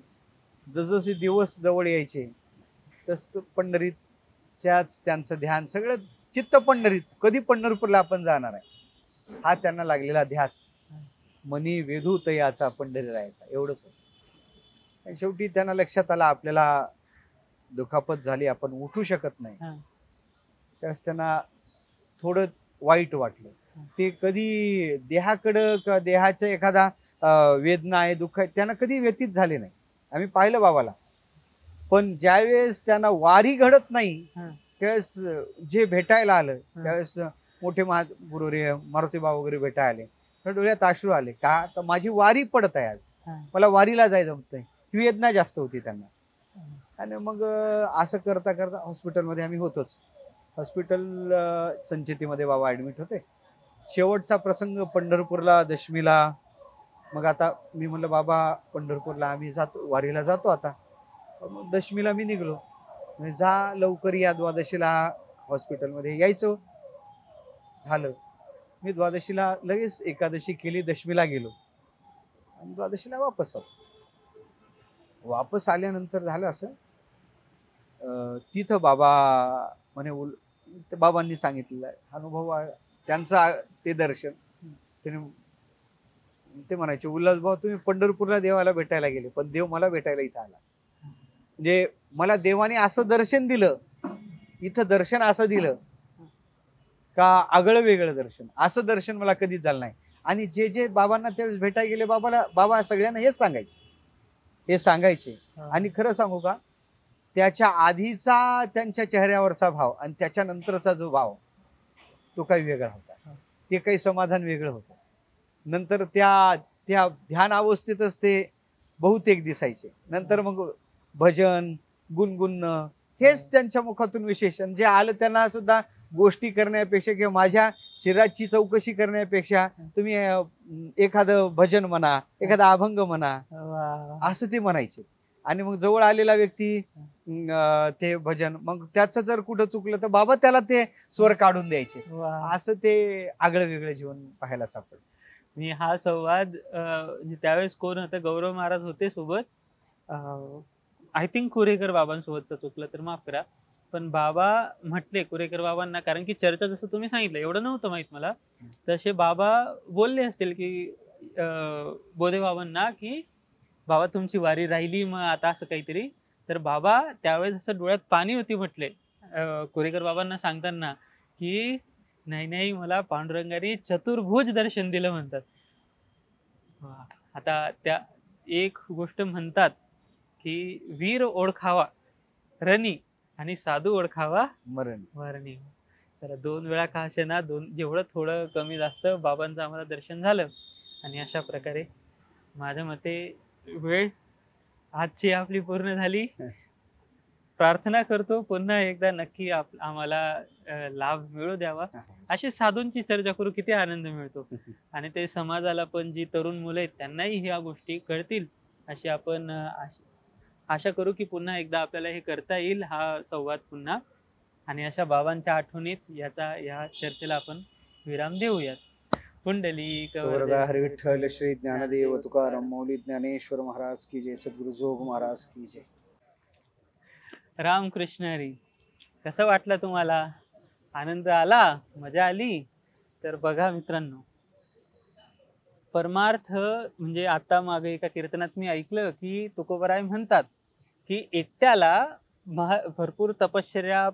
जसजसे दिवस जवळ यायचे तस पंढरीच्याच त्यांचं ध्यान, सगळं चित्त पंढरीत, कधी पंढरपूरला आपण जाणार आहे, हा त्यांना लागलेला ध्यास. मनी वेधू तयाचा पंढरी राहायचा, एवढंच होतं. आणि शेवटी त्यांना लक्षात आलं आपल्याला दुखापत झाली, आपण उठू शकत नाही. त्यावेळेस त्यांना थोडं वाईट वाटलं. ते कधी देहाकडं का देहाच्या एखादा वेदना आहे, दुःख आहे, त्यांना कधी व्यतीत झाले नाही. आम्ही पाहिलं बाबाला. पण ज्यावेळेस त्यांना वारी घडत नाही त्यावेळेस जे भेटायला आलं, त्यावेळेस मोठे महागुरु रे मारुतीबा वगैरे भेटायला आले, तर डोळ्यात अश्रू आले. का तर माझी वारी पडत आहे, आज मला वारीला जायचं जमतंय, ही वेदना जास्त होती त्यांना. आणि मग असं करता करता हॉस्पिटलमध्ये आम्ही होतोच. हॉस्पिटल संचेतीमध्ये बाबा ऍडमिट होते. शेवटचा प्रसंग पंढरपूरला दशमीला. मग आता मी म्हणलं बाबा पंढरपूरला आम्ही जातो, वारीला जातो आता. मग दशमीला मी निघलो, जा लवकर या, द्वादशीला हॉस्पिटलमध्ये यायचं. झालं, मी द्वादशीला लगेच एकादशी केली, दशमीला गेलो आणि द्वादशीला वापस आलो. वापस आल्यानंतर झालं असं, तिथं बाबा म्हणे, बाबांनी सांगितलेलं अनुभव त्यांचा, ते दर्शन ते म्हणायचे, उल्हास भाऊ तुम्ही पंढरपूरला देवाला भेटायला गेले, पण देव मला भेटायला इथं आला. म्हणजे मला देवाने असं दर्शन दिलं, इथं दर्शन असं दिलं का आगळं वेगळं दर्शन, असं दर्शन मला कधीच झालं नाही. आणि जे जे बाबांना त्यावेळेस भेटायला गेले, बाबा सगळ्यांना हेच सांगायचे. आणि खरं सांगू का, त्याच्या आधीचा त्यांच्या चेहऱ्यावरचा भाव आणि त्याच्यानंतरचा जो भाव, तो काही वेगळा होता. ते काही समाधान वेगळं होतं. नंतर त्या ध्यान अवस्थेतच ते बहुतेक दिसायचे. नंतर मग भजन, गुणगुणणं, हेच त्यांच्या मुखातून विशेषण जे आलं. त्यांना सुद्धा गोष्टी करण्यापेक्षा किंवा माझ्या शरीराची चौकशी करण्यापेक्षा तुम्ही एखादं भजन म्हणा, एखादा अभंग म्हणा, असं ते म्हणायचे. आणि मग जवळ आलेला व्यक्ती ते भजन, मग त्याचं जर कुठं चुकलं तर बाबा त्याला ते स्वर काढून द्यायचे. असं ते आगळं वेगळं जीवन पाहायला सापडलं. मी हा संवाद त्यावेळेस कोण होतं, गौरव महाराज होते सोबत, आय थिंक कुरेकर बाबांसोबतचं चुकलं तर माफ करा. पण बाबा म्हटले कुरेकर बाबांना, कारण की चर्चा जसं तुम्ही सांगितलं एवढं नव्हतं माहित मला, तसे बाबा बोलले असतील की बोधे बाबांना की बाबा तुमची वारी राहिली, मग आता असं काहीतरी. तर बाबा त्यावेळेस असं डोळ्यात पाणी होती म्हटले कुरेकर बाबांना सांगताना की नाही मला पांडुरंगाने चतुर्भुज दर्शन दिलं म्हणतात. आता त्या एक गोष्ट म्हणतात की वीर ओळखावा रणी आणि साधू ओळखावा मरणी. तर 2 वेळा का असेना जेवढं थोडं कमी जास्त बाबांचं आम्हाला दर्शन झालं. आणि अशा प्रकारे माझ्या मते वेळ आजची आपली पूर्ण झाली. प्रार्थना करतो पुन्हा एकदा नक्की आम्हाला लाभ मिळू द्यावा. अशी साधूंची चर्चा करू किती आनंद मिळतो. आणि ते समाजाला पण जी तरुण मुलं आहेत त्यांनाही ह्या गोष्टी कळतील अशी आपण आशा करू की पुन्हा एकदा आपल्याला हे करता येईल हा संवाद पुन्हा. आणि अशा बाबांच्या आठवणीत या चर्चेला आपण विराम देऊयात. पुंडलिक वरदा हरी विठ्ठल श्री ज्ञानदेव तुकाराम मौली ज्ञानेश्वर महाराज की जय, सद्गुरु जोग महाराज की जय. रामकृष्ण हरी. कसं वाटलं तुम्हाला? आनंद आला? मजा आली? तर बघा मित्रांनो, परमार्थ म्हणजे आता मागे एका कीर्तनात मी ऐकलं की तुकोबराय म्हणतात की एकट्याला भरपूर तपश्चर्या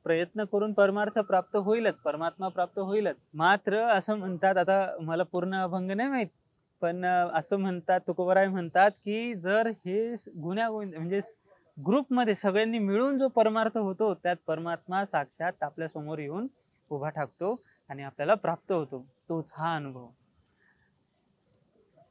प्रयत्न करून परमार्थ प्राप्त होईलच, परमात्मा प्राप्त होईलच. मात्र असं म्हणतात, आता मला पूर्ण अभंग नाही माहित, पण असं म्हणतात, तुकोबराय म्हणतात की जर हे गुण्यागोविंद म्हणजे ग्रुपमध्ये सगळ्यांनी मिळून जो परमार्थ होतो त्यात परमात्मा साक्षात आपल्या समोर येऊन उभा ठाकतो आणि आपल्याला प्राप्त होतो. तोच हा अनुभव.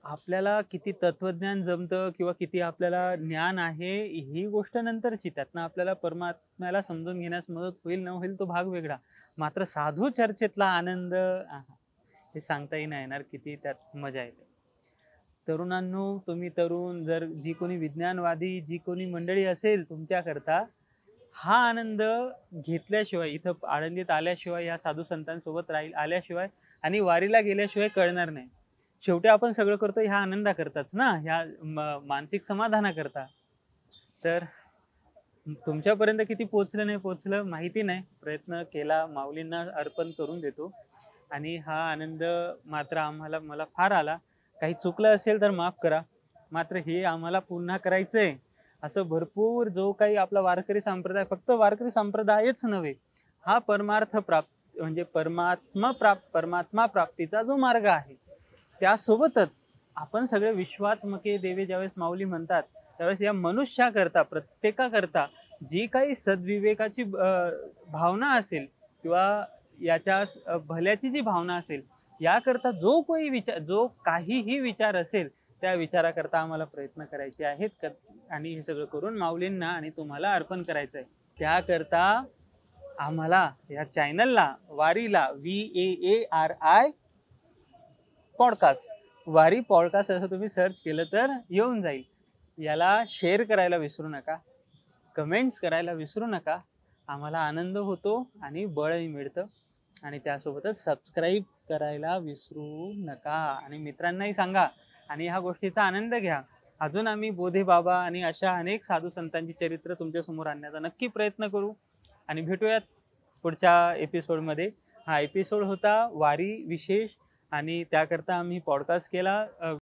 आपल्याला किती तत्वज्ञान जमतं किंवा किती आपल्याला ज्ञान आहे ही गोष्ट नंतरची, त्यातनं आपल्याला परमात्म्याला समजून घेण्यास मदत होईल न होईल तो भाग वेगळा. मात्र साधू चर्चेतला आनंद हे सांगताही नाही येणार किती त्यात मजा येते. तरुणांनो, तुम्ही तरुण जर जी कोणी विज्ञानवादी जी कोणी मंडळी असेल तुमच्याकरता, हा आनंद घेतल्याशिवाय, इथं आळंदीत आल्याशिवाय, या साधू संतांसोबत आल्याशिवाय आणि वारीला गेल्याशिवाय कळणार नाही. शेवटी आपण सगळं करतो ह्या आनंदाकरताच ना, ह्या मानसिक समाधानाकरता. तर तुमच्यापर्यंत किती पोचलं नाही पोचलं माहिती नाही, प्रयत्न केला, माऊलींना अर्पण करून देतो. आणि हा आनंद मात्र मला फार आला. काही चुकलं असेल तर माफ करा. मात्र हे आम्हाला पुन्हा करायचंय. असं भरपूर जो काही आपला वारकरी संप्रदाय, फक्त वारकरी संप्रदायच नव्हे, हा परमार्थ प्राप्त म्हणजे परमात्मा प्राप्तीचा जो मार्ग आहे त्यासोबतच आपण सगळे विश्वात्मके देवे ज्यावेळेस माऊली म्हणतात त्यावेळेस या मनुष्याकरता, प्रत्येकाकरता जी काही सद्विवेकाची भावना असेल किंवा याच्या भल्याची जी भावना असेल, याकरता जो काहीही विचार असेल त्या विचाराकरता आम्हाला प्रयत्न करायचे आहेत आणि हे सगळं करून माऊलींना आणि तुम्हाला अर्पण करायचं आहे. त्याकरता आम्हाला या चॅनलला, वारीला, VAARI पॉडकास्ट, वारी पॉडकास्ट असं तुम्ही सर्च केलं तर येऊन जाईल. याला शेअर करायला विसरू नका, कमेंट्स करायला विसरू नका. आम्हाला आनंद होतो आणि बळही मिळतं. आणि त्यासोबतच सबस्क्राईब करायला विसरू नका आणि मित्रांनाही सांगा आणि ह्या गोष्टीचा आनंद घ्या. अजून आम्ही बोधे बाबा आणि अशा अनेक साधू संतांची चरित्र तुमच्या समोर आणण्याचा नक्की प्रयत्न करू. आणि भेटूयात पुढच्या एपिसोडमध्ये. हा एपिसोड होता वारी विशेष आणि त्याकरता आम्ही पॉडकास्ट केला.